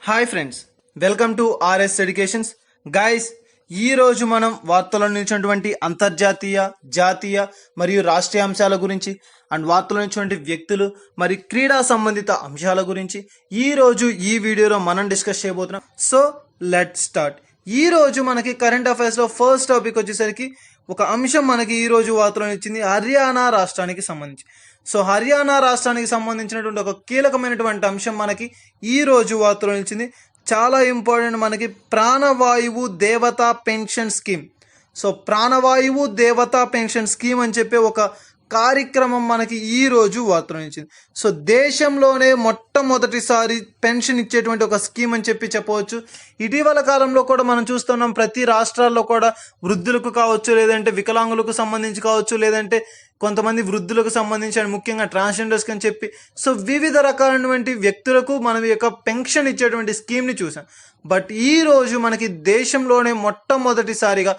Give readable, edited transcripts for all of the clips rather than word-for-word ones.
Hi friends, welcome to RS educations. Guys, ఈ రోజు మనం వార్తల్లో నిలిచినటువంటి అంతర్జాతీయ, జాతీయ మరియు రాష్ట్రీయ అంశాల గురించి అండ్ వార్తల్లో నిలిచినటువంటి వ్యక్తులు మరి క్రీడా సంబంధిత అంశాల గురించి ఈ రోజు ఈ వీడియోలో మనం డిస్కస్ చేయబోతున్నాం. So let's start. ఈ రోజు మనకి కరెంట్ అఫైర్స్ లో ఫస్ట్ టాపిక్ వచ్చేసరికి ఒక అంశం మనకి ఈ రోజు వార్తలో నిలిచింది హర్యానా రాష్ట్రానికి సంబంధించి. సో హర్యానా రాష్ట్రానికి సంబంధించినటువంటి ఒక కీలకమైనటువంటి అంశం మనకి ఈ రోజు వార్తలో నిలిచింది. చాలా ఇంపార్టెంట్, మనకి ప్రాణవాయువు దేవతా పెన్షన్ స్కీమ్. సో ప్రాణవాయువు దేవతా పెన్షన్ స్కీమ్ అని చెప్పి ఒక కార్యక్రమం మనకి ఈ రోజు వార్తలో నిలిచింది. సో దేశంలోనే మొట్టమొదటిసారి పెన్షన్ ఇచ్చేటువంటి ఒక స్కీమ్ అని చెప్పవచ్చు. ఇటీవల కాలంలో కూడా మనం చూస్తున్నాం, ప్రతి రాష్ట్రాల్లో కూడా వృద్ధులకు కావచ్చు, లేదంటే వికలాంగులకు సంబంధించి కావచ్చు, లేదంటే కొంతమంది వృద్ధులకు సంబంధించి అండ్ ముఖ్యంగా ట్రాన్స్జెండర్స్కి అని చెప్పి సో వివిధ రకాలైనటువంటి వ్యక్తులకు మనం యొక్క పెన్షన్ ఇచ్చేటువంటి స్కీమ్ని చూసాం. బట్ ఈ రోజు మనకి దేశంలోనే మొట్టమొదటిసారిగా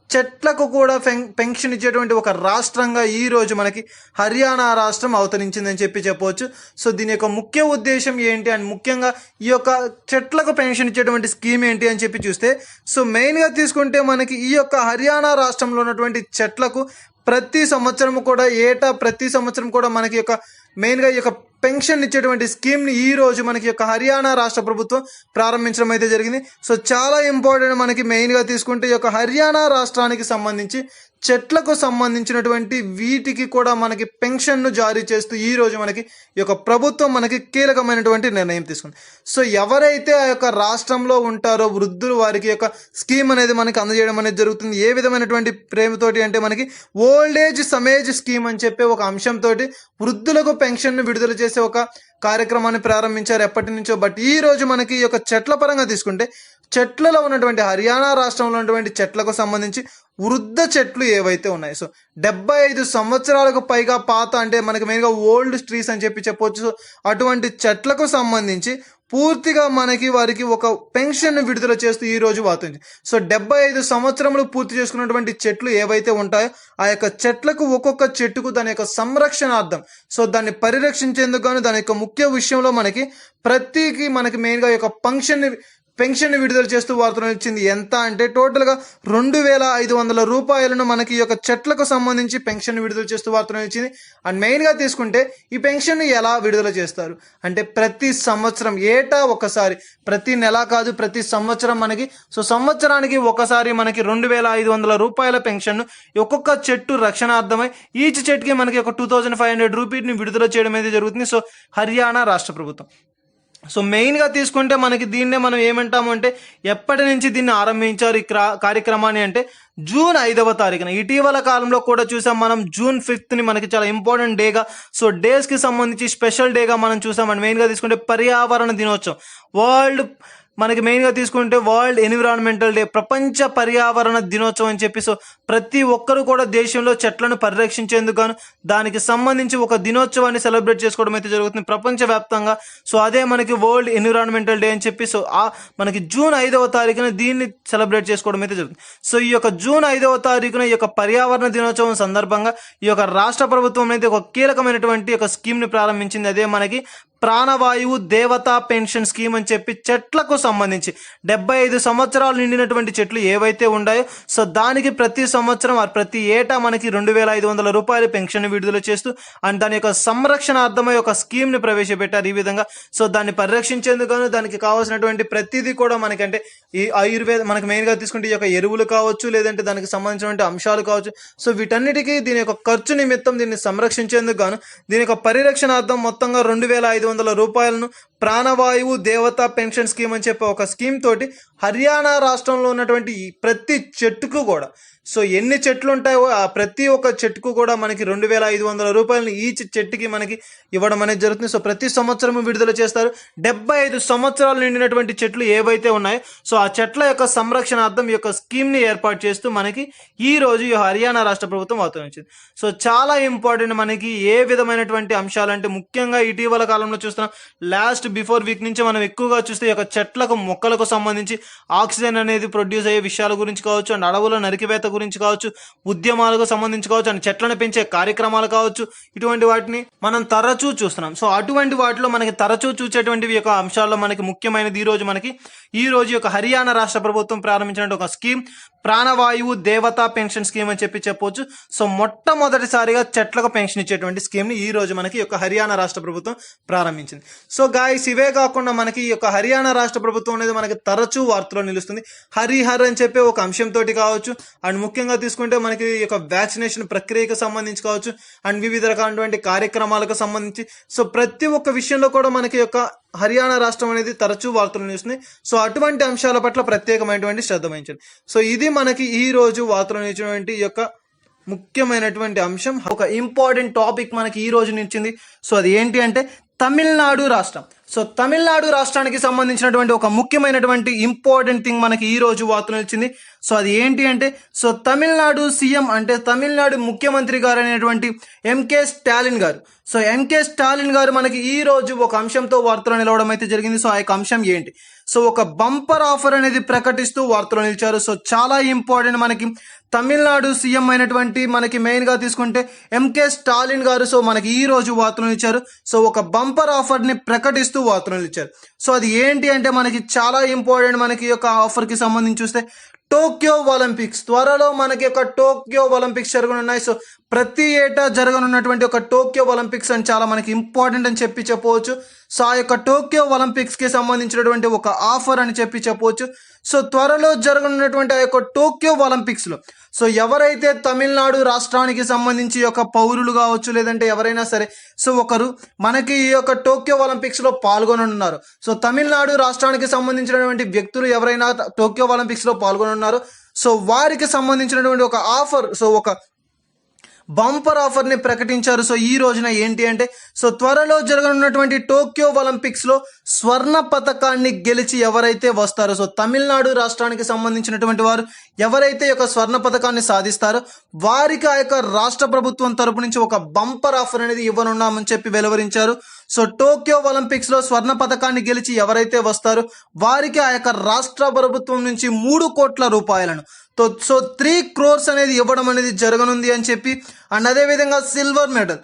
చెట్లకు కూడా పెన్షన్ ఇచ్చేటువంటి ఒక రాష్ట్రంగా ఈ రోజు మనకి హర్యానా రాష్ట్రం అవతరించిందని చెప్పవచ్చు. సో దీని యొక్క ముఖ్య ఉద్దేశం ఏంటి అండ్ ముఖ్యంగా ఈ యొక్క చెట్లకు పెన్షన్ ఇచ్చేటువంటి స్కీమ్ ఏంటి అని చెప్పి చూస్తే, సో మెయిన్గా తీసుకుంటే మనకి ఈ యొక్క హర్యానా రాష్ట్రంలో ఉన్నటువంటి చెట్లకు ప్రతి సంవత్సరం కూడా మనకి యొక్క మెయిన్గా ఈ యొక్క పెన్షన్ ఇచ్చేటువంటి స్కీమ్ని ఈ రోజు మనకి యొక్క హర్యానా రాష్ట్ర ప్రభుత్వం ప్రారంభించడం అయితే జరిగింది. సో చాలా ఇంపార్టెంట్, మనకి మెయిన్గా తీసుకుంటే ఈ యొక్క హర్యానా రాష్ట్రానికి సంబంధించి చెట్లకు సంబంధించినటువంటి వీటికి కూడా మనకి పెన్షన్ను జారీ చేస్తూ ఈ రోజు మనకి ఈ యొక్క ప్రభుత్వం మనకి కీలకమైనటువంటి నిర్ణయం తీసుకుంది. సో ఎవరైతే ఆ యొక్క రాష్ట్రంలో ఉంటారో వృద్ధులు, వారికి యొక్క స్కీమ్ అనేది మనకి అందజేయడం అనేది జరుగుతుంది. ఏ విధమైనటువంటి ప్రేమతోటి అంటే మనకి ఓల్డ్ ఏజ్ సಮೇజ్ స్కీమ్ అని చెప్పే ఒక అంశంతో వృద్ధులకు పెన్షన్ను విడుదల చేసే ఒక కార్యక్రమాన్ని ప్రారంభించారు ఎప్పటి నుంచో. బట్ ఈ రోజు మనకి ఈ యొక్క చెట్ల పరంగా తీసుకుంటే చెట్లలో ఉన్నటువంటి హర్యానా రాష్ట్రంలో ఉన్నటువంటి చెట్లకు సంబంధించి వృద్ధ చెట్లు ఏవైతే ఉన్నాయి, సో 75 సంవత్సరాలకు పైగా పాత, అంటే మనకి మెయిన్గా ఓల్డ్ ట్రీస్ అని చెప్పవచ్చు. సో అటువంటి చెట్లకు సంబంధించి పూర్తిగా మనకి వారికి ఒక పెన్షన్ విడుదల చేస్తూ ఈ రోజు వాతుంది. సో 75 సంవత్సరములు పూర్తి చేసుకున్నటువంటి చెట్లు ఏవైతే ఉంటాయో ఆ యొక్క చెట్లకు ఒక్కొక్క చెట్టుకు దాని యొక్క సంరక్షణార్థం, సో దాన్ని పరిరక్షించేందుకు గాను దాని యొక్క ముఖ్య విషయంలో మనకి మనకి మెయిన్గా ఈ యొక్క పెన్షన్ విడుదల చేస్తూ వార్తలు వచ్చింది. ఎంత అంటే టోటల్గా 2,500 రూపాయలను మనకి ఈ యొక్క చెట్లకు సంబంధించి పెన్షన్ విడుదల చేస్తూ వార్తలు వచ్చింది. అండ్ మెయిన్గా తీసుకుంటే ఈ పెన్షన్ ఎలా విడుదల చేస్తారు అంటే ప్రతి సంవత్సరం ఏటా ఒకసారి, ప్రతి నెల కాదు, ప్రతి సంవత్సరం మనకి సంవత్సరానికి ఒకసారి మనకి 2,500 రూపాయల పెన్షన్ ఒక్కొక్క చెట్టు రక్షణార్థమై ఈచ్ చెట్టుకి మనకి ఒక 2,500 రూపీని విడుదల చేయడం అయితే జరుగుతుంది. సో హర్యానా రాష్ట్ర ప్రభుత్వం. సో మెయిన్గా తీసుకుంటే మనకి దీన్నే మనం ఏమంటాము అంటే ఎప్పటి నుంచి దీన్ని ఆరంభించారు ఈ కార్యక్రమాన్ని అంటే జూన్ 5వ తారీఖున. ఇటీవల కాలంలో కూడా చూసాం మనం జూన్ 5th మనకి చాలా ఇంపార్టెంట్ డేగా, సో డేస్కి సంబంధించి స్పెషల్ డేగా మనం చూసాం. అండ్ మెయిన్గా తీసుకుంటే పర్యావరణ దినోత్సవం, మనకి మెయిన్గా తీసుకుంటే వరల్డ్ ఎన్విరాన్మెంటల్ డే, ప్రపంచ పర్యావరణ దినోత్సవం అని చెప్పి సో ప్రతి ఒక్కరు కూడా దేశంలో చెట్లను పరిరక్షించేందుకు గాను దానికి సంబంధించి ఒక దినోత్సవాన్ని సెలబ్రేట్ చేసుకోవడం అయితే జరుగుతుంది ప్రపంచవ్యాప్తంగా. సో అదే మనకి వరల్డ్ ఎన్విరాన్మెంటల్ డే అని చెప్పి సో మనకి జూన్ 5వ తారీఖున దీన్ని సెలబ్రేట్ చేసుకోవడం అయితే జరుగుతుంది. సో ఈ యొక్క జూన్ 5వ తారీఖున ఈ యొక్క పర్యావరణ దినోత్సవం సందర్భంగా ఈ యొక్క రాష్ట్ర ప్రభుత్వం అయితే ఒక కీలకమైనటువంటి ఒక స్కీమ్ని ప్రారంభించింది. అదే మనకి ప్రాణవాయువు దేవతా పెన్షన్ స్కీమ్ అని చెప్పి చెట్లకు సంబంధించి 75 సంవత్సరాలు నిండినటువంటి చెట్లు ఏవైతే ఉన్నాయో సో దానికి ప్రతి సంవత్సరం ప్రతి ఏటా మనకి 2,500 రూపాయల పెన్షన్ విడుదల చేస్తూ అండ్ దాని యొక్క సంరక్షణార్థమై ఒక స్కీమ్ని ప్రవేశపెట్టారు. ఈ విధంగా సో దాన్ని పరిరక్షించేందుకు దానికి కావాల్సినటువంటి ప్రతిదీ కూడా మనకంటే ఈ మనకి మెయిన్గా తీసుకుంటే ఈ యొక్క ఎరువులు కావచ్చు, లేదంటే దానికి సంబంధించినటువంటి అంశాలు కావచ్చు, సో వీటన్నిటికీ దీని యొక్క ఖర్చు నిమిత్తం దీన్ని సంరక్షించేందుకు గాను దీని యొక్క పరిరక్షణార్థం మొత్తంగా 2,500 రూపాయలను ప్రాణవాయువు దేవతా పెన్షన్ స్కీమ్ అని చెప్పి ఒక స్కీమ్ తోటి హర్యానా రాష్ట్రంలో ఉన్నటువంటి ప్రతి చెట్టుకు కూడా సో ఎన్ని చెట్లు ఉంటాయో ఆ ప్రతి ఒక్క చెట్టుకు కూడా మనకి 2,500 రూపాయలను ఈచ్ చెట్టుకి మనకి ఇవ్వడం అనేది జరుగుతుంది. సో ప్రతి సంవత్సరం విడుదల చేస్తారు. 75 సంవత్సరాలు నిండినటువంటి చెట్లు ఏవైతే ఉన్నాయో సో ఆ చెట్ల యొక్క సంరక్షణార్థం ఈ యొక్క స్కీమ్ని ఏర్పాటు చేస్తూ మనకి ఈ రోజు ఈ హర్యానా రాష్ట్ర ప్రభుత్వం ఆహ్వానించింది. సో చాలా ఇంపార్టెంట్ మనకి ఏ విధమైనటువంటి అంశాలంటే ముఖ్యంగా ఇటీవల కాలంలో చూస్తున్నాం, బిఫోర్ వీక్ నుంచి మనం ఎక్కువగా చూస్తే ఈ యొక్క చెట్లకు మొక్కలకు సంబంధించి ఆక్సిజన్ అనేది ప్రొడ్యూస్ అయ్యే విషయాల గురించి కావచ్చు అండ్ అడవుల నరికివేత గురించి కావచ్చు, ఉద్యమాలకు సంబంధించి కావచ్చు, అండ్ చెట్లను పెంచే కార్యక్రమాలు కావచ్చు, ఇటువంటి వాటిని మనం తరచూ చూస్తున్నాం. సో అటువంటి వాటిలో మనకి తరచూ చూసేటువంటి యొక్క అంశాల్లో మనకి ముఖ్యమైనది ఈ రోజు యొక్క హర్యానా రాష్ట్ర ప్రభుత్వం ప్రారంభించిన ఒక స్కీమ్, ప్రాణవాయువు దేవతా పెన్షన్ స్కీమ్ అని చెప్పవచ్చు. సో మొట్టమొదటిసారిగా చెట్లకు పెన్షన్ ఇచ్చేటువంటి స్కీమ్ ని ఈ రోజు మనకి యొక్క హర్యానా రాష్ట్ర ప్రభుత్వం ప్రారంభించింది. సో గాయస్, ఇవే కాకుండా మనకి ఈ యొక్క హర్యానా రాష్ట్ర ప్రభుత్వం అనేది మనకి తరచూ వార్తలో నిలుస్తుంది. హరిహర్ అని చెప్పే ఒక అంశంతో కావచ్చు, అండ్ ముఖ్యంగా తీసుకుంటే మనకి ఈ యొక్క వ్యాక్సినేషన్ ప్రక్రియకు సంబంధించి కావచ్చు, అండ్ వివిధ రకాలైనటువంటి కార్యక్రమాలకు సంబంధించి, సో ప్రతి ఒక్క విషయంలో కూడా మనకి యొక్క హర్యానా రాష్ట్రం అనేది తరచూ వార్తలు నిలుస్తుంది. సో అటువంటి అంశాల పట్ల ప్రత్యేకమైనటువంటి శ్రద్ధ వహించండి. సో ఇది మనకి ఈ రోజు వార్తలు నిలిచినటువంటి యొక్క ముఖ్యమైనటువంటి అంశం. ఒక ఇంపార్టెంట్ టాపిక్ మనకి ఈ రోజు నిలిచింది. సో అది ఏంటి అంటే తమిళనాడు రాష్ట్రం. సో తమిళనాడు రాష్ట్రానికి సంబంధించినటువంటి ఒక ముఖ్యమైనటువంటి ఇంపార్టెంట్ థింగ్ మనకి ఈ రోజు వార్తలు నిలిచింది. సో అది ఏంటి అంటే సో తమిళనాడు సీఎం అంటే తమిళనాడు ముఖ్యమంత్రి గారు అనేటువంటి ఎంకే స్టాలిన్ గారు. సో ఎంకే స్టాలిన్ గారు మనకి ఈ రోజు ఒక అంశంతో వార్తలు నిలవడం అయితే జరిగింది. సో ఆ యొక్క అంశం ఏంటి? సో ఒక బంపర్ ఆఫర్ అనేది ప్రకటిస్తూ వార్తలు నిలిచారు. సో చాలా ఇంపార్టెంట్ మనకి తమిళనాడు సీఎం అయినటువంటి మనకి మెయిన్ గా తీసుకుంటే ఎంకే స్టాలిన్ గారు. సో మనకి ఈ రోజు వార్తలు ఇచ్చారు. సో ఒక బంపర్ ఆఫర్ ని ప్రకటిస్తూ వార్తలు ఇచ్చారు. సో అది ఏంటి అంటే మనకి చాలా ఇంపార్టెంట్. మనకి యొక్క ఆఫర్ కి సంబంధించి చూస్తే టోక్యో ఒలింపిక్స్, త్వరలో మనకి ఒక టోక్యో ఒలింపిక్స్ జరగనున్నాయి. సో ప్రతి ఏటా జరగనున్నటువంటి ఒక టోక్యో ఒలింపిక్స్ అని చాలా మనకి ఇంపార్టెంట్ అని చెప్పవచ్చు. సో ఆ యొక్క టోక్యో ఒలింపిక్స్ కి సంబంధించినటువంటి ఒక ఆఫర్ అని చెప్పవచ్చు. సో త్వరలో జరగనున్నటువంటి ఆ యొక్క టోక్యో ఒలింపిక్స్ లో సో ఎవరైతే తమిళనాడు రాష్ట్రానికి సంబంధించి యొక్క పౌరులు కావచ్చు, లేదంటే ఎవరైనా సరే సో ఒకరు మనకి ఈ యొక్క టోక్యో ఒలింపిక్స్ లో పాల్గొనున్నారు. సో తమిళనాడు రాష్ట్రానికి సంబంధించినటువంటి వ్యక్తులు ఎవరైనా టోక్యో ఒలింపిక్స్ లో పాల్గొనున్నారు, సో వారికి సంబంధించినటువంటి ఒక ఆఫర్, సో ఒక బంపర్ ఆఫర్ ని ప్రకటించారు. సో ఈ రోజున ఏంటి అంటే సో త్వరలో జరగనున్నటువంటి టోక్యో ఒలింపిక్స్ లో స్వర్ణ పతకాన్ని గెలిచి ఎవరైతే వస్తారో, సో తమిళనాడు రాష్ట్రానికి సంబంధించినటువంటి వారు ఎవరైతే యొక్క స్వర్ణ పతకాన్ని సాధిస్తారో వారికి ఆ యొక్క రాష్ట్ర ప్రభుత్వం తరపు నుంచి ఒక బంపర్ ఆఫర్ అనేది ఇవ్వనున్నామని చెప్పి వెలువరించారు. సో టోక్యో ఒలింపిక్స్ లో స్వర్ణ పతకాన్ని గెలిచి ఎవరైతే వస్తారో వారికి ఆ యొక్క రాష్ట్ర ప్రభుత్వం నుంచి 3 కోట్ల రూపాయలను సో 3 crores అనేది ఇవ్వడం అనేది జరగనుంది అని చెప్పి, అండ్ అదేవిధంగా silver medal.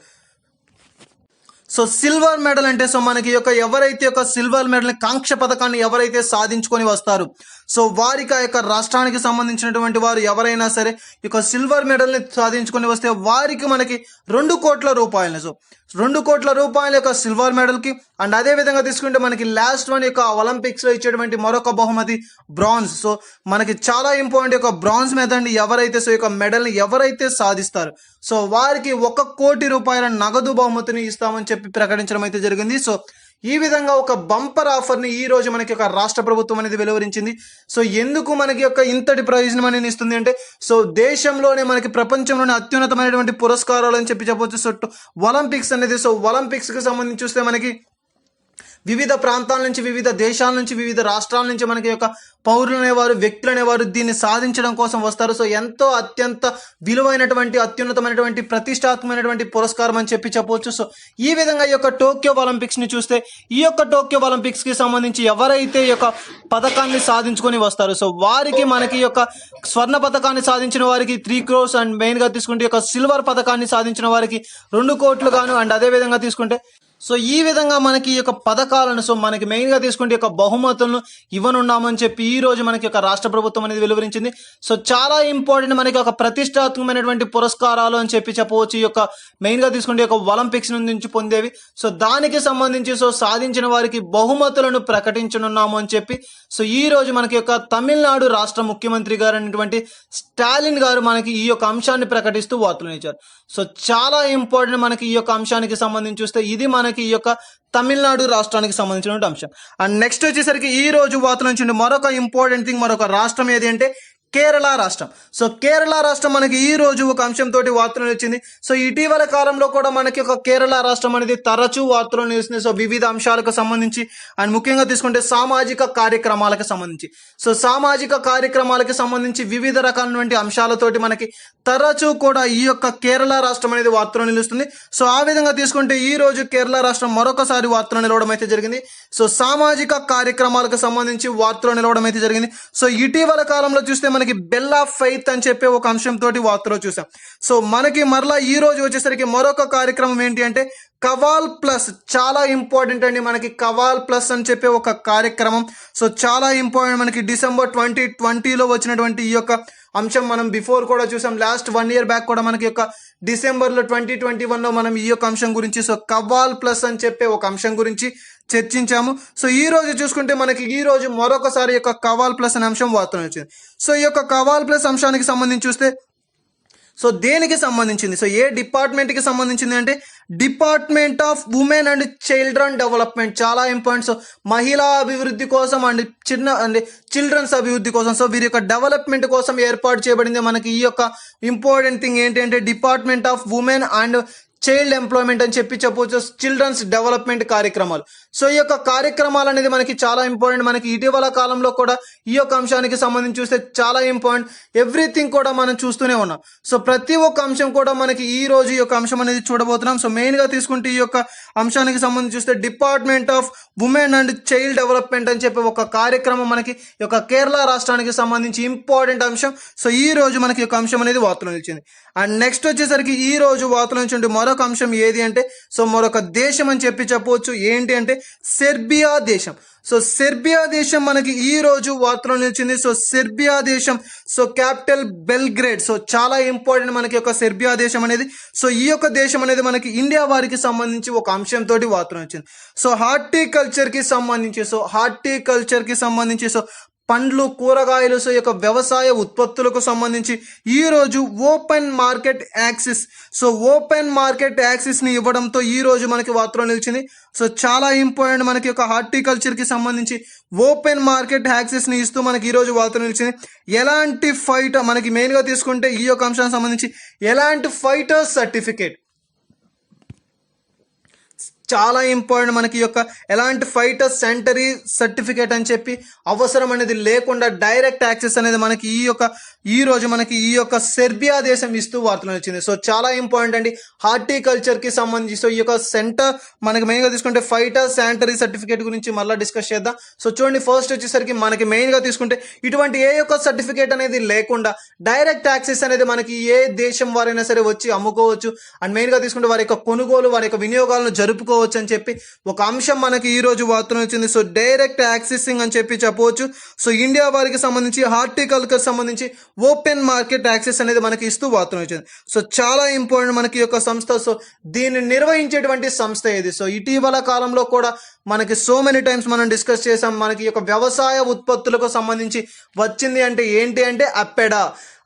So silver medal అంటే సో మనకి యొక్క ఎవరైతే యొక్క సిల్వర్ మెడల్ కాంక్ష పథకాన్ని ఎవరైతే సాధించుకొని వస్తారు సో వారికి ఆ యొక్క రాష్ట్రానికి సంబంధించినటువంటి వారు ఎవరైనా సరే ఈ యొక్క సిల్వర్ మెడల్ ని సాధించుకొని వస్తే వారికి మనకి 2 కోట్ల రూపాయలు. సో 2 కోట్ల రూపాయల యొక్క సిల్వర్ మెడల్ కి, అండ్ అదే విధంగా తీసుకుంటే మనకి లాస్ట్ వన్ యొక్క ఒలింపిక్స్ లో ఇచ్చేటువంటి మరొక బహుమతి బ్రాంజ్. సో మనకి చాలా ఇంపార్టెంట్ యొక్క బ్రాంజ్ మెడల్ ఎవరైతే సో యొక్క మెడల్ ని ఎవరైతే సాధిస్తారు సో వారికి 1 కోటి రూపాయల నగదు బహుమతిని ఇస్తామని చెప్పి ప్రకటించడం అయితే జరిగింది. సో ఈ విధంగా ఒక బంపర్ ఆఫర్ ని ఈ రోజు మనకి ఒక రాష్ట్ర ప్రభుత్వం అనేది వెలువరించింది. సో ఎందుకు మనకి యొక్క ఇంతటి ప్రయోజనం అనేది ఇస్తుంది అంటే సో దేశంలోనే మనకి ప్రపంచంలోనే అత్యున్నతమైనటువంటి పురస్కారాలు అని చెప్పవచ్చు. సో ఒలింపిక్స్ అనేది సో ఒలింపిక్స్ కి సంబంధించి చూస్తే మనకి వివిధ ప్రాంతాల నుంచి, వివిధ దేశాల నుంచి, వివిధ రాష్ట్రాల నుంచి మనకి యొక్క పౌరులు అనేవారు, వ్యక్తులు అనేవారు దీన్ని సాధించడం కోసం వస్తారు. సో ఎంతో అత్యంత విలువైనటువంటి, అత్యున్నతమైనటువంటి, ప్రతిష్టాత్మకమైనటువంటి పురస్కారం అని చెప్పవచ్చు. సో ఈ విధంగా ఈ యొక్క టోక్యో ఒలింపిక్స్ ని చూస్తే ఈ యొక్క టోక్యో ఒలింపిక్స్ కి సంబంధించి ఎవరైతే ఈ యొక్క పథకాన్ని సాధించుకొని వస్తారు సో వారికి మనకి యొక్క స్వర్ణ పథకాన్ని సాధించిన వారికి 3 crores, అండ్ మెయిన్ గా తీసుకుంటే యొక్క సిల్వర్ పథకాన్ని సాధించిన వారికి 2 కోట్లు గాను, అండ్ అదే విధంగా తీసుకుంటే సో ఈ విధంగా మనకి ఈ యొక్క పథకాలను సో మనకి మెయిన్ గా తీసుకుంటే యొక్క బహుమతులను ఇవ్వనున్నామని చెప్పి ఈ రోజు మనకి ఒక రాష్ట్ర ప్రభుత్వం అనేది వెలువరించింది. సో చాలా ఇంపార్టెంట్ మనకి ఒక ప్రతిష్టాత్మకమైనటువంటి పురస్కారాలు అని చెప్పవచ్చు. ఈ యొక్క మెయిన్ గా తీసుకుంటే ఒక ఒలింపిక్స్ నుంచి పొందేవి. సో దానికి సంబంధించి సో సాధించిన వారికి బహుమతులను ప్రకటించనున్నాము అని చెప్పి సో ఈ రోజు మనకి యొక్క తమిళనాడు రాష్ట్ర ముఖ్యమంత్రి గారు అనేటువంటి స్టాలిన్ గారు మనకి ఈ యొక్క అంశాన్ని ప్రకటిస్తూ వార్తలు ఇచ్చారు. సో చాలా ఇంపార్టెంట్ మనకి ఈ యొక్క అంశానికి సంబంధించి చూస్తే ఇది మనకి ఈ యొక్క తమిళనాడు రాష్ట్రానికి సంబంధించిన అంశం. అండ్ నెక్స్ట్ వచ్చేసరికి ఈ రోజు వార్తల నుంచి మరొక ఇంపార్టెంట్ థింగ్, మరొక రాష్ట్రం ఏది అంటే కేరళ రాష్ట్రం. సో కేరళ రాష్ట్రం మనకి ఈ రోజు ఒక అంశంతో వార్తలు వచ్చింది. సో ఇటీవల కాలంలో కూడా మనకి ఒక కేరళ రాష్ట్రం అనేది తరచూ వార్తలు నిలుస్తుంది. సో వివిధ అంశాలకు సంబంధించి, అండ్ ముఖ్యంగా తీసుకుంటే సామాజిక కార్యక్రమాలకు సంబంధించి, సో సామాజిక కార్యక్రమాలకు సంబంధించి వివిధ రకాలైనటువంటి అంశాలతోటి మనకి తరచూ కూడా ఈ యొక్క కేరళ రాష్ట్రం అనేది వార్తలు నిలుస్తుంది. సో ఆ విధంగా తీసుకుంటే ఈ రోజు కేరళ రాష్ట్రం మరొకసారి వార్తలు నిలవడం అయితే జరిగింది. సో సామాజిక కార్యక్రమాలకు సంబంధించి వార్తలు నిలవడం అయితే జరిగింది. సో ఇటీవల కాలంలో చూస్తే మనకి బెల్ ఆఫ్ ఫెయిత్ అని చెప్పే ఒక అంశం తోటి వార్తలో చూసాం. సో మనకి మరలా ఈ రోజు వచ్చేసరికి మరొక కార్యక్రమం ఏంటి అంటే కవాల్ ప్లస్. చాలా ఇంపార్టెంట్ అండి మనకి కవాల్ ప్లస్ అని చెప్పే ఒక కార్యక్రమం. సో చాలా ఇంపార్టెంట్. మనకి డిసెంబర్ 2020లో వచ్చినటువంటి ఈ యొక్క అంశం మనం బిఫోర్ కూడా చూసాం. లాస్ట్ 1 year బ్యాక్ కూడా మనకి యొక్క డిసెంబర్లో 2021లో మనం ఈ యొక్క అంశం గురించి సో కవాల్ ప్లస్ అని చెప్పే ఒక అంశం గురించి చర్చించాము. సో ఈ రోజు చూసుకుంటే మనకి ఈ రోజు మరొకసారి యొక్క కవాల్ ప్లస్ అనే అంశం వార్తలు వచ్చింది. సో ఈ యొక్క కవాల్ ప్లస్ అంశానికి సంబంధించి చూస్తే సో దేనికి సంబంధించింది, సో ఏ డిపార్ట్మెంట్కి సంబంధించింది అంటే department of women and children development. చాలా ఇంపార్టెంట్. సో మహిళా అభివృద్ధి కోసం అండ్ చిల్డ్రన్స్ అభివృద్ధి కోసం సో వీరి యొక్క డెవలప్మెంట్ కోసం ఏర్పాటు చేయబడింది. మనకి ఈ యొక్క ఇంపార్టెంట్ థింగ్ ఏంటి అంటే department of women and child employment అని చెప్పవచ్చు. చిల్డ్రన్స్ డెవలప్మెంట్ కార్యక్రమాలు. సో ఈ యొక్క కార్యక్రమాలు అనేది మనకి చాలా ఇంపార్టెంట్. మనకి ఇటీవల కాలంలో కూడా ఈ యొక్క అంశానికి సంబంధించి చూస్తే చాలా ఇంపార్టెంట్. ఎవ్రీథింగ్ కూడా మనం చూస్తూనే ఉన్నాం. సో ప్రతి ఒక్క అంశం కూడా మనకి ఈ రోజు ఈ యొక్క అంశం అనేది చూడబోతున్నాం. సో మెయిన్ గా తీసుకుంటే ఈ యొక్క అంశానికి సంబంధించి చూస్తే department of women and child development అని చెప్పి ఒక కార్యక్రమం మనకి ఈ యొక్క కేరళ రాష్ట్రానికి సంబంధించి ఇంపార్టెంట్ అంశం. సో ఈ రోజు మనకి ఒక అంశం అనేది వార్తలు నిలిచింది. అండ్ నెక్స్ట్ వచ్చేసరికి ఈ రోజు వార్తలు నుంచి మరొక అంశం ఏది అంటే సో మరొక దేశం అని చెప్పవచ్చు. ఏంటి అంటే సెర్బియా దేశం. సో సెర్బియా దేశం మనకి ఈ రోజు వార్తలో నిలిచింది. సో సెర్బియా దేశం సో క్యాపిటల్ బెల్గ్రేడ్. సో చాలా ఇంపార్టెంట్ మనకి యొక్క సెర్బియా దేశం అనేది. సో ఈ యొక్క దేశం అనేది మనకి ఇండియా వారికి సంబంధించి ఒక అంశం తోటి వార్తలు వచ్చింది. సో హార్టికల్చర్ కి సంబంధించి సో పండ్లు కూరగాయలు సో యొక్క వ్యవసాయ ఉత్పత్తులకు సంబంధించి ఈ రోజు ఓపెన్ మార్కెట్ యాక్సెస్ ని ఇవ్వడంతో ఈ రోజు మనకి వార్తలో నిలిచింది. సో చాలా ఇంపార్టెంట్ మనకి యొక్క హార్టికల్చర్ కి సంబంధించి ఓపెన్ మార్కెట్ యాక్సెస్ ని ఇస్తూ మనకి ఈ రోజు వార్తలు నిలిచింది. ఎలాంటి మనకి మెయిన్ గా తీసుకుంటే ఈ యొక్క అంశానికి సంబంధించి ఎలాంటి ఫైటర్స్ సర్టిఫికేట్ చాలా ఇంపార్టెంట్. మనకి యొక్క ఎలాంటి ఫైటర్ సెంటరీ సర్టిఫికేట్ అని చెప్పి అవసరం అనేది లేకుండా డైరెక్ట్ యాక్సెస్ అనేది మనకి ఈ రోజు మనకి ఈ యొక్క సెర్బియా దేశం ఇస్తూ వార్తలు వచ్చింది. సో చాలా ఇంపార్టెంట్ అండి హార్టికల్చర్ కి సంబంధించి. సో ఈ యొక్క సెంటర్ మనకి మెయిన్ గా తీసుకుంటే ఫైటర్ శానిటరీ సర్టిఫికేట్ గురించి మళ్ళీ డిస్కస్ చేద్దాం. సో చూడండి ఫస్ట్ వచ్చేసరికి మనకి మెయిన్ గా తీసుకుంటే ఇటువంటి ఏ యొక్క సర్టిఫికేట్ అనేది లేకుండా డైరెక్ట్ యాక్సెస్ అనేది మనకి ఏ దేశం వారైనా సరే వచ్చి అమ్ముకోవచ్చు. అండ్ మెయిన్ గా తీసుకుంటే వారి యొక్క కొనుగోలు వారి యొక్క వినియోగాలను జరుపుకోవచ్చు అని చెప్పి ఒక అంశం మనకి ఈ రోజు వార్తలు వచ్చింది. సో డైరెక్ట్ యాక్సెసింగ్ అని చెప్పవచ్చు. సో ఇండియా వారికి సంబంధించి హార్టికల్చర్ సంబంధించి ఓపెన్ మార్కెట్ యాక్సెస్ అనేది మనకి ఇస్తూ వార్తలు వచ్చింది. సో చాలా ఇంపార్టెంట్ మనకి యొక్క సంస్థ. సో దీన్ని నిర్వహించేటువంటి సంస్థ ఏది. సో ఇటీవల కాలంలో కూడా మనకి సో మెనీ టైమ్స్ మనం డిస్కస్ చేసాం. మనకి యొక్క వ్యవసాయ ఉత్పత్తులకు సంబంధించి వచ్చింది అంటే ఏంటి అంటే APEDA,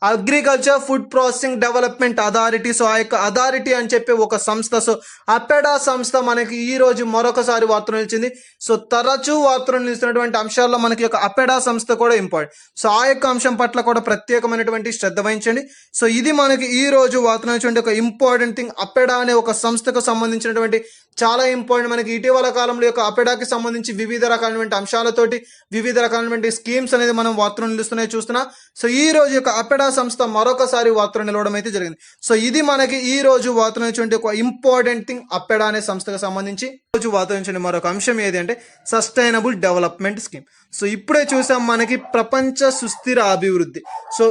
agriculture food processing development authority. So ఆ యొక్క అథారిటీ అని చెప్పి ఒక సంస్థ. సో అపెడా సంస్థ మనకి ఈ రోజు మరొకసారి వార్తలు నిలిచింది. సో తరచూ వార్తలు నిలుస్తున్నటువంటి అంశాల్లో మనకి యొక్క అపెడా సంస్థ కూడా ఇంపార్టెంట్. సో ఆ యొక్క అంశం పట్ల కూడా ప్రత్యేకమైనటువంటి శ్రద్ధ వహించండి. సో ఇది మనకి ఈ రోజు వార్తలు నిలిచినటువంటి ఒక ఇంపార్టెంట్ థింగ్. అపెడా అనే ఒక సంస్థకు సంబంధించినటువంటి చాలా ఇంపార్టెంట్. మనకి ఇటీవల కాలంలో యొక్క అపెడాకి సంబంధించి వివిధ రకాలైన అంశాలతోటి వివిధ రకాలైన స్కీమ్స్ అనేది మనం వార్తలు నిలుస్తున్నాయి చూస్తున్నాం. సో ఈ రోజు యొక్క అపెడా సంస్థ మరొకసారి వార్తలు నిలవడం అయితే జరిగింది. సో ఇది మనకి ఈ రోజు వార్తలు నిలిచినటువంటి ఒక ఇంపార్టెంట్ థింగ్ అపెడా అనే సంస్థకు సంబంధించి. రోజు వార్తలు నిలిచిన మరొక అంశం ఏది అంటే సస్టైనబుల్ డెవలప్మెంట్ స్కీమ్. సో ఇప్పుడే చూసాం మనకి ప్రపంచ సుస్థిర అభివృద్ధి. సో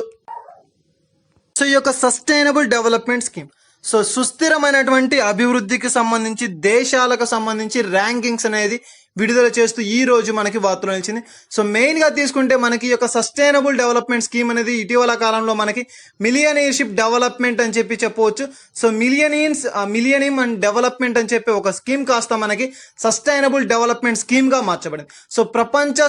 ఈ యొక్క సస్టైనబుల్ డెవలప్మెంట్ స్కీమ్ సో సుస్థిరమైనటువంటి అభివృద్ధికి సంబంధించి దేశాలకు సంబంధించి ర్యాంకింగ్స్ అనేది విడుదల చేస్తూ ఈ రోజు మనకి వార్తలు నిలిచింది. సో మెయిన్ గా తీసుకుంటే మనకి యొక్క సస్టైనబుల్ డెవలప్మెంట్ స్కీమ్ అనేది ఇటీవల కాలంలో మనకి మిలియనీర్షిప్ డెవలప్మెంట్ అని చెప్పవచ్చు. సో మిలియనియం అండ్ డెవలప్మెంట్ అని చెప్పి ఒక స్కీమ్ కాస్త మనకి సస్టైనబుల్ డెవలప్మెంట్ స్కీమ్ గా మార్చబడింది. సో ప్రపంచ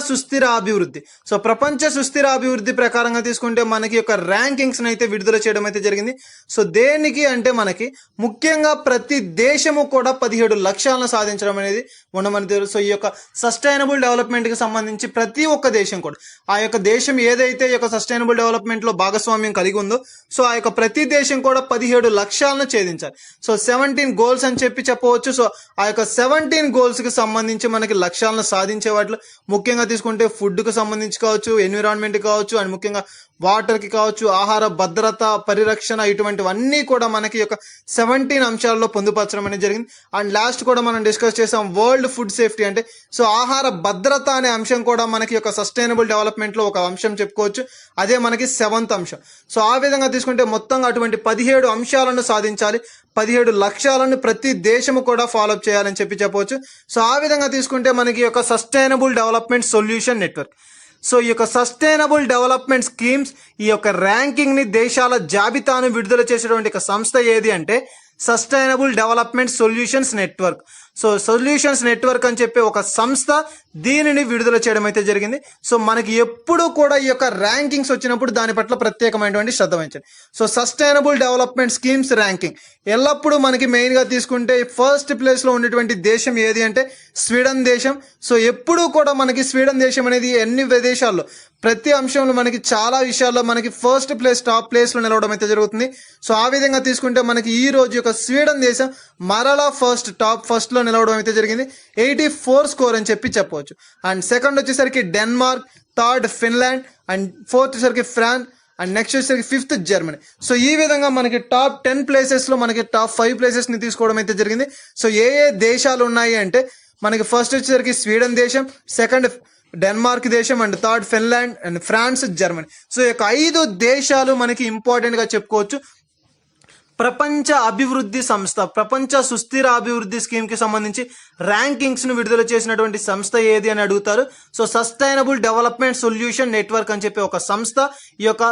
సుస్థిర అభివృద్ధి ప్రకారంగా తీసుకుంటే మనకి యొక్క ర్యాంకింగ్స్ అయితే విడుదల చేయడం అయితే జరిగింది. సో దేనికి అంటే మనకి ముఖ్యంగా ప్రతి దేశము కూడా 17 లక్ష్యాలను సాధించడం అనేది మనకు తెలుసు. సో ఈ యొక్క సస్టైనబుల్ డెవలప్మెంట్ కి సంబంధించి ప్రతి ఒక్క దేశం కూడా ఆ యొక్క దేశం ఏదైతే ఈ యొక్క సస్టైనబుల్ డెవలప్మెంట్ లో భాగస్వామ్యం కలిగి ఉందో సో ఆ యొక్క ప్రతి దేశం కూడా 17 లక్ష్యాలను ఛేదించాలి. సో 17 గోల్స్ అని చెప్పవచ్చు. సో ఆ యొక్క 17 గోల్స్ కి సంబంధించి మనకి లక్ష్యాలను సాధించే వాటిలో ముఖ్యంగా తీసుకుంటే ఫుడ్ కు సంబంధించి కావచ్చు, ఎన్విరాన్మెంట్ కావచ్చు, అండ్ ముఖ్యంగా వాటర్ కి కావచ్చు, ఆహార భద్రత, పరిరక్షణ, ఇటువంటివన్నీ కూడా మనకి యొక్క 17 అంశాల్లో పొందుపరచడం అనేది జరిగింది. అండ్ లాస్ట్ కూడా మనం డిస్కస్ చేసాం వరల్డ్ ఫుడ్ సేఫ్టీ, అంటే సో ఆహార భద్రత అనే అంశం కూడా మనకి యొక్క సస్టైనబుల్ డెవలప్మెంట్ లో ఒక అంశం చెప్పుకోవచ్చు. అదే మనకి 7th అంశం. సో ఆ విధంగా తీసుకుంటే మొత్తంగా అటువంటి 17 అంశాలను సాధించాలి, 17 లక్ష్యాలను ప్రతి దేశము కూడా ఫాలో అప్ చేయాలని చెప్పవచ్చు. సో ఆ విధంగా తీసుకుంటే మనకి యొక్క sustainable development solution network, so ఈ యొక్క సస్టైనబుల్ డెవలప్మెంట్ స్కీమ్స్ ఈ యొక్క ర్యాంకింగ్ ని, దేశాల జాబితాను విడుదల చేసేటువంటి ఒక సంస్థ ఏది అంటే sustainable development solutions network. So solutions network అని చెప్పి ఒక సంస్థ దీనిని విడుదల చేయడం అయితే జరిగింది. సో మనకి ఎప్పుడు కూడా ఈ యొక్క ర్యాంకింగ్స్ వచ్చినప్పుడు దాని పట్ల ప్రత్యేకమైనటువంటి శ్రద్ధ వహించండి. So sustainable development schemes ranking ఎల్లప్పుడూ మనకి మెయిన్ గా తీసుకుంటే ఫస్ట్ ప్లేస్ లో ఉన్నటువంటి దేశం ఏది అంటే స్వీడన్ దేశం. సో ఎప్పుడూ కూడా మనకి స్వీడన్ దేశం అనేది అన్ని దేశాల్లో ప్రతి అంశంలో మనకి చాలా విషయాల్లో మనకి ఫస్ట్ ప్లేస్, టాప్ ప్లేస్ లో నిలవడం అయితే జరుగుతుంది. సో ఆ విధంగా తీసుకుంటే మనకి ఈ రోజు యొక్క స్వీడన్ దేశం మరలా ఫస్ట్ లో నిలవడం అయితే జరిగింది, 84 స్కోర్ అని చెప్పవచ్చు. అండ్ సెకండ్ వచ్చేసరికి Denmark, third Finland, and fourth వచ్చేసరికి ఫ్రాన్స్, అండ్ నెక్స్ట్ వచ్చేసరికి 5th జర్మనీ. సో ఈ విధంగా మనకి టాప్ 10 ప్లేసెస్ లో మనకి టాప్ 5 ప్లేసెస్ ని తీసుకోవడం అయితే జరిగింది. సో ఏ దేశాలు ఉన్నాయి అంటే మనకి ఫస్ట్ వచ్చేసరికి స్వీడన్ దేశం, సెకండ్ డెన్మార్క్ దేశం, and third Finland, and France, Germany. So ఈ యొక్క 5 దేశాలు మనకి ఇంపార్టెంట్ గా చెప్పుకోవచ్చు. ప్రపంచ అభివృద్ధి సంస్థ, ప్రపంచ సుస్థిర అభివృద్ధి స్కీమ్ కి సంబంధించి ర్యాంకింగ్స్ ను విడుదల చేసినటువంటి సంస్థ ఏది అని అడుగుతారు. So sustainable development solution network అని చెప్పి ఒక సంస్థ ఈ యొక్క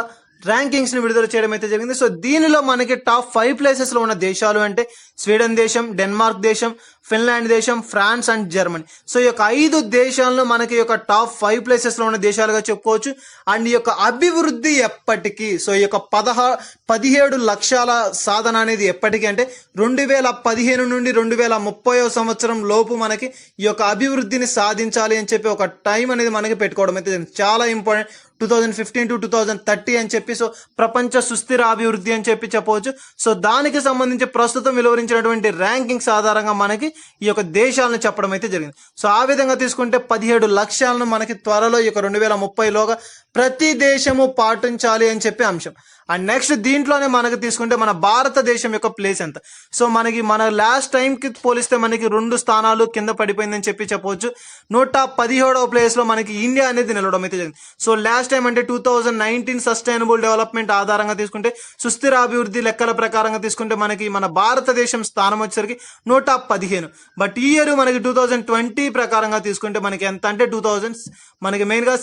ర్యాంకింగ్స్ ని విడుదల చేయడం అయితే జరిగింది. సో దీనిలో మనకి టాప్ 5 ప్లేసెస్ లో ఉన్న దేశాలు అంటే స్వీడన్ దేశం, డెన్మార్క్ దేశం, ఫిన్లాండ్ దేశం, ఫ్రాన్స్ అండ్ జర్మనీ. సో ఈ యొక్క 5 దేశాలను మనకి యొక్క టాప్ 5 ప్లేసెస్ లో ఉన్న దేశాలుగా చెప్పుకోవచ్చు. అండ్ ఈ యొక్క అభివృద్ధి ఎప్పటికీ, సో ఈ యొక్క 17 లక్ష్యాల సాధన అనేది ఎప్పటికీ అంటే 2015 నుండి 2030 సంవత్సరం లోపు మనకి ఈ యొక్క అభివృద్ధిని సాధించాలి అని చెప్పి ఒక టైం అనేది మనకి పెట్టుకోవడం అయితే చాలా ఇంపార్టెంట్. 2015 to 2030 అని చెప్పి, సో ప్రపంచ సుస్థిర అభివృద్ధి అని చెప్పి చెప్పవచ్చు. సో దానికి సంబంధించి ప్రస్తుతం వెలువరించినటువంటి ర్యాంకింగ్స్ ఆధారంగా మనకి ఈ యొక్క దేశాలను చెప్పడం అయితే జరిగింది. సో ఆ విధంగా తీసుకుంటే 17 లక్ష్యాలను మనకి త్వరలో ఈ యొక్క 2030లోగా ప్రతి దేశము పాటించాలి అని చెప్పి అంశం. అండ్ నెక్స్ట్ దీంట్లోనే మనకి తీసుకుంటే మన భారతదేశం యొక్క ప్లేస్ ఎంత. సో మన లాస్ట్ టైం కి పోలిస్తే మనకి 2 స్థానాలు కింద పడిపోయిందని చెప్పి చెప్పవచ్చు. 117వ ప్లేస్ లో మనకి ఇండియా అనేది నిలవడం అయితే జరిగింది. సో లాస్ట్ టైం అంటే 2019 సస్టైనబుల్ డెవలప్మెంట్ ఆధారంగా తీసుకుంటే, సుస్థిర అభివృద్ధి లెక్కల ప్రకారంగా తీసుకుంటే మనకి మన భారతదేశం స్థానం వచ్చేసరికి 115. బట్ ఈ ఇయర్ మనకి 2020 ప్రకారంగా తీసుకుంటే మనకి ఎంత అంటే 2000 మనకి మెయిన్ గా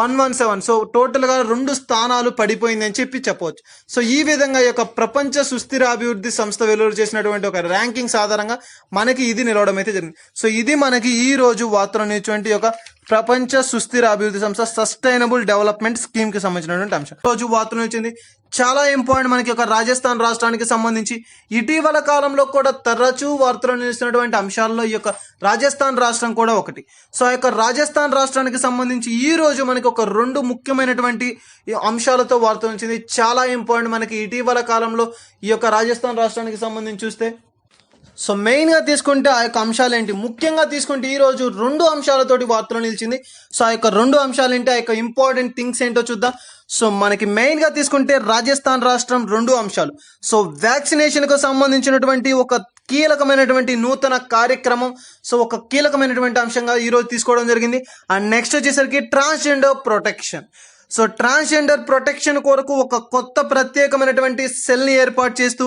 117. సో టోటల్ గా 2 స్థానాలు పడిపోయింది అని చెప్పి చెప్పవచ్చు. సో ఈ విధంగా ఈ యొక్క ప్రపంచ సుస్థిర అభివృద్ధి సంస్థ వెలువడి చేసినటువంటి ఒక ర్యాంకింగ్స్ ఆధారంగా మనకి ఇది నిలవడం అయితే జరిగింది. సో ఇది మనకి ఈ రోజు వార్తలో నిలిచినటువంటి ఒక ప్రపంచ సుస్థిర అభివృద్ధి సంస్థ సస్టైనబుల్ డెవలప్మెంట్ స్కీమ్ కి సంబంధించినటువంటి అంశం రోజు వార్తలు వచ్చింది. చాలా ఇంపార్టెంట్ మనకి ఒక రాజస్థాన్ రాష్ట్రానికి సంబంధించి ఇటీవల కాలంలో కూడా తరచూ వార్తలు నిలుస్తున్నటువంటి అంశాల్లో ఈ యొక్క రాజస్థాన్ రాష్ట్రం కూడా ఒకటి. సో ఆ యొక్క రాజస్థాన్ రాష్ట్రానికి సంబంధించి ఈ రోజు మనకి ఒక 2 ముఖ్యమైనటువంటి అంశాలతో వార్తలు వచ్చింది. చాలా ఇంపార్టెంట్ మనకి ఇటీవల కాలంలో ఈ యొక్క రాజస్థాన్ రాష్ట్రానికి సంబంధించి చూస్తే, సో మెయిన్ గా తీసుకుంటే ఆ యొక్క అంశాలు ఏంటి, ముఖ్యంగా తీసుకుంటే ఈ రోజు 2 అంశాలతోటి వార్తలు నిలిచింది. సో ఆ యొక్క 2 అంశాలు ఏంటి, ఆ యొక్క ఇంపార్టెంట్ థింగ్స్ ఏంటో చూద్దాం. సో మనకి మెయిన్ గా తీసుకుంటే రాజస్థాన్ రాష్ట్రం 2 అంశాలు. సో వ్యాక్సినేషన్ కు సంబంధించినటువంటి ఒక కీలకమైనటువంటి నూతన కార్యక్రమం, సో ఒక కీలకమైనటువంటి అంశంగా ఈ రోజు తీసుకోవడం జరిగింది. అండ్ నెక్స్ట్ వచ్చేసరికి transgender protection. So transgender protection కొరకు ఒక కొత్త ప్రత్యేకమైనటువంటి సెల్ ని ఏర్పాటు చేస్తూ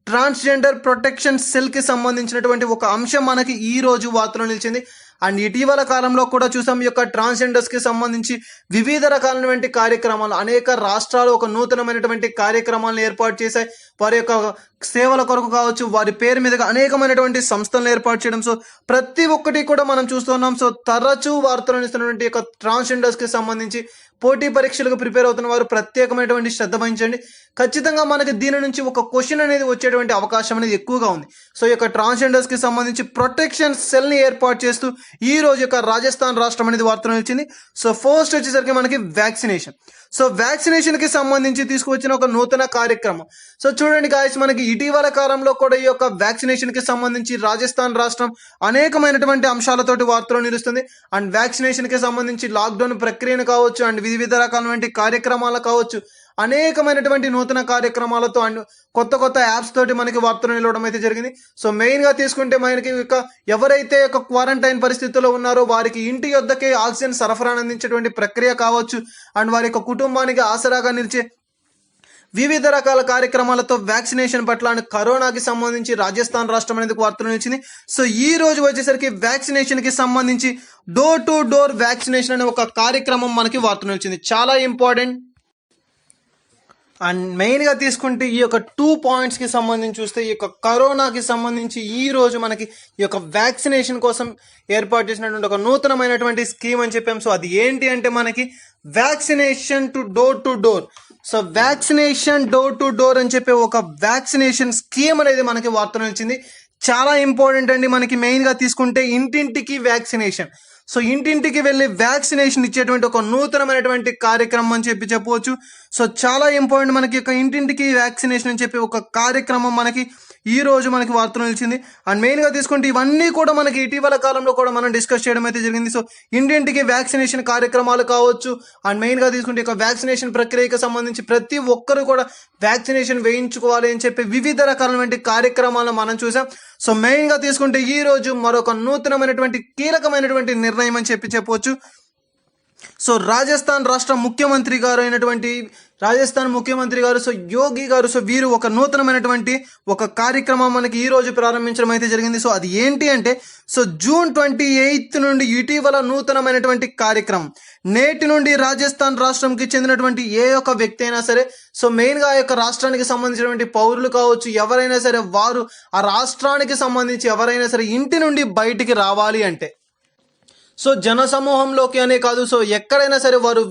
ట్రాన్స్జెండర్ ప్రొటెక్షన్ సెల్ కి సంబంధించినటువంటి ఒక అంశం మనకి ఈ రోజు వార్తలో నిలిచింది. అండ్ ఇటీవల కాలంలో కూడా చూసాం ఈ యొక్క ట్రాన్స్జెండర్స్ కి సంబంధించి వివిధ రకాలైనటువంటి కార్యక్రమాలు, అనేక రాష్ట్రాలు ఒక నూతనమైనటువంటి కార్యక్రమాలను ఏర్పాటు చేశాయి. వారి యొక్క సేవల కొరకు కావచ్చు, వారి పేరు మీదుగా అనేకమైనటువంటి సంస్థలను ఏర్పాటు చేయడం. సో ప్రతి ఒక్కటి కూడా మనం చూస్తున్నాం. సో తరచూ వార్తలు ఇస్తున్నటువంటి యొక్క ట్రాన్స్జెండర్స్ కి సంబంధించి పోటీ పరీక్షలకు ప్రిపేర్ అవుతున్న వారు ప్రత్యేకమైనటువంటి శ్రద్ధ వహించండి. ఖచ్చితంగా మనకి దీని నుంచి ఒక క్వశ్చన్ అనేది వచ్చేటువంటి అవకాశం అనేది ఎక్కువగా ఉంది. సో ఈ యొక్క ట్రాన్స్జెండర్స్ కి సంబంధించి ప్రొటెక్షన్ సెల్ ని ఏర్పాటు చేస్తూ ఈ రోజు యొక్క రాజస్థాన్ రాష్ట్రం అనేది వార్తలు నిలిచింది. సో ఫస్ట్ వచ్చేసరికి మనకి వ్యాక్సినేషన్. సో వ్యాక్సినేషన్ కి సంబంధించి తీసుకువచ్చిన ఒక నూతన కార్యక్రమం. సో చూడండి గాయస్, మనకి ఇటీవల కాలంలో కూడా ఈ యొక్క వ్యాక్సినేషన్ కి సంబంధించి రాజస్థాన్ రాష్ట్రం అనేకమైనటువంటి అంశాలతోటి వార్తలు నిలుస్తుంది. అండ్ వ్యాక్సినేషన్ కి సంబంధించి లాక్డౌన్ ప్రక్రియను కావచ్చు అండ్ వివిధ రకాలైన కార్యక్రమాలు కావచ్చు, అనేకమైనటువంటి నూతన కార్యక్రమాలతో అండ్ కొత్త కొత్త యాప్స్ తోటి మనకి వార్తలు నిలవడం అయితే జరిగింది. సో మెయిన్ గా తీసుకుంటే మనకి ఎవరైతే క్వారంటైన్ పరిస్థితుల్లో ఉన్నారో వారికి ఇంటి యొద్దకే ఆక్సిజన్ సరఫరా అందించేటువంటి ప్రక్రియ కావచ్చు అండ్ వారి కుటుంబానికి ఆసరాగా నిలిచే వివిధ రకాల కార్యక్రమాలతో వ్యాక్సినేషన్ పట్ల అండ్ కరోనాకి సంబంధించి రాజస్థాన్ రాష్ట్రం అనేది వార్తలు నిలిచింది. సో ఈ రోజు వచ్చేసరికి వ్యాక్సినేషన్ కి సంబంధించి డోర్ టు డోర్ వ్యాక్సినేషన్ అనే ఒక కార్యక్రమం మనకి వార్తలు నిలిచింది. చాలా ఇంపార్టెంట్. అండ్ మెయిన్ గా తీసుకుంటే ఈ యొక్క 2 పాయింట్స్ కి సంబంధించి చూస్తే ఈ యొక్క కరోనాకి సంబంధించి ఈ రోజు మనకి ఈ యొక్క వ్యాక్సినేషన్ కోసం ఏర్పాటు చేసినటువంటి ఒక నూతనమైనటువంటి స్కీమ్ అని చెప్పాం. సో అది ఏంటి అంటే మనకి vaccination to door. So vaccination door to door అని చెప్పి ఒక వ్యాక్సినేషన్ స్కీమ్ అనేది మనకి వార్తలు వచ్చింది. చాలా ఇంపార్టెంట్ అండి. మనకి మెయిన్ గా తీసుకుంటే ఇంటింటికి వ్యాక్సినేషన్. సో ఇంటింటికి వెళ్ళి వ్యాక్సినేషన్ ఇచ్చేటువంటి ఒక నూతనమైనటువంటి కార్యక్రమం అని చెప్పవచ్చు. సో చాలా ఇంపార్టెంట్. మనకి ఒక ఇంటింటికి వ్యాక్సినేషన్ అని చెప్పి ఒక కార్యక్రమం మనకి ఈ రోజు మనకి వార్తలు నిలిచింది. అండ్ మెయిన్ గా తీసుకుంటే ఇవన్నీ కూడా మనకి ఇటీవల కాలంలో కూడా మనం డిస్కస్ చేయడం అయితే జరిగింది. సో ఇంటింటికి వ్యాక్సినేషన్ కార్యక్రమాలు కావచ్చు అండ్ మెయిన్ గా తీసుకుంటే ఇక వ్యాక్సినేషన్ ప్రక్రియకి సంబంధించి ప్రతి ఒక్కరు కూడా వ్యాక్సినేషన్ వేయించుకోవాలి అని చెప్పి వివిధ రకాలైన కార్యక్రమాలను మనం చూసాం. సో మెయిన్ గా తీసుకుంటే ఈ రోజు మరొక నూతనమైనటువంటి కీలకమైనటువంటి నిర్ణయం అని చెప్పవచ్చు. సో రాజస్థాన్ రాష్ట్ర ముఖ్యమంత్రి గారు అయినటువంటి సో యోగి గారు, సో వీరు ఒక నూతనమైనటువంటి ఒక కార్యక్రమం మనకి ఈ రోజు ప్రారంభించడం అయితే జరిగింది. సో అది ఏంటి అంటే సో జూన్ 28 నుండి ఇటీవల నూతనమైనటువంటి కార్యక్రమం. నేటి నుండి రాజస్థాన్ రాష్ట్రంకి చెందినటువంటి ఏ ఒక్క వ్యక్తి అయినా సరే, సో మెయిన్ గా ఆ యొక్క రాష్ట్రానికి సంబంధించినటువంటి పౌరులు కావచ్చు, ఎవరైనా సరే వారు ఆ రాష్ట్రానికి సంబంధించి ఎవరైనా సరే ఇంటి నుండి బయటికి రావాలి అంటే, సో జన సమూహంలోకి అనే కాదు, సో ఎక్కడైనా సరే వారు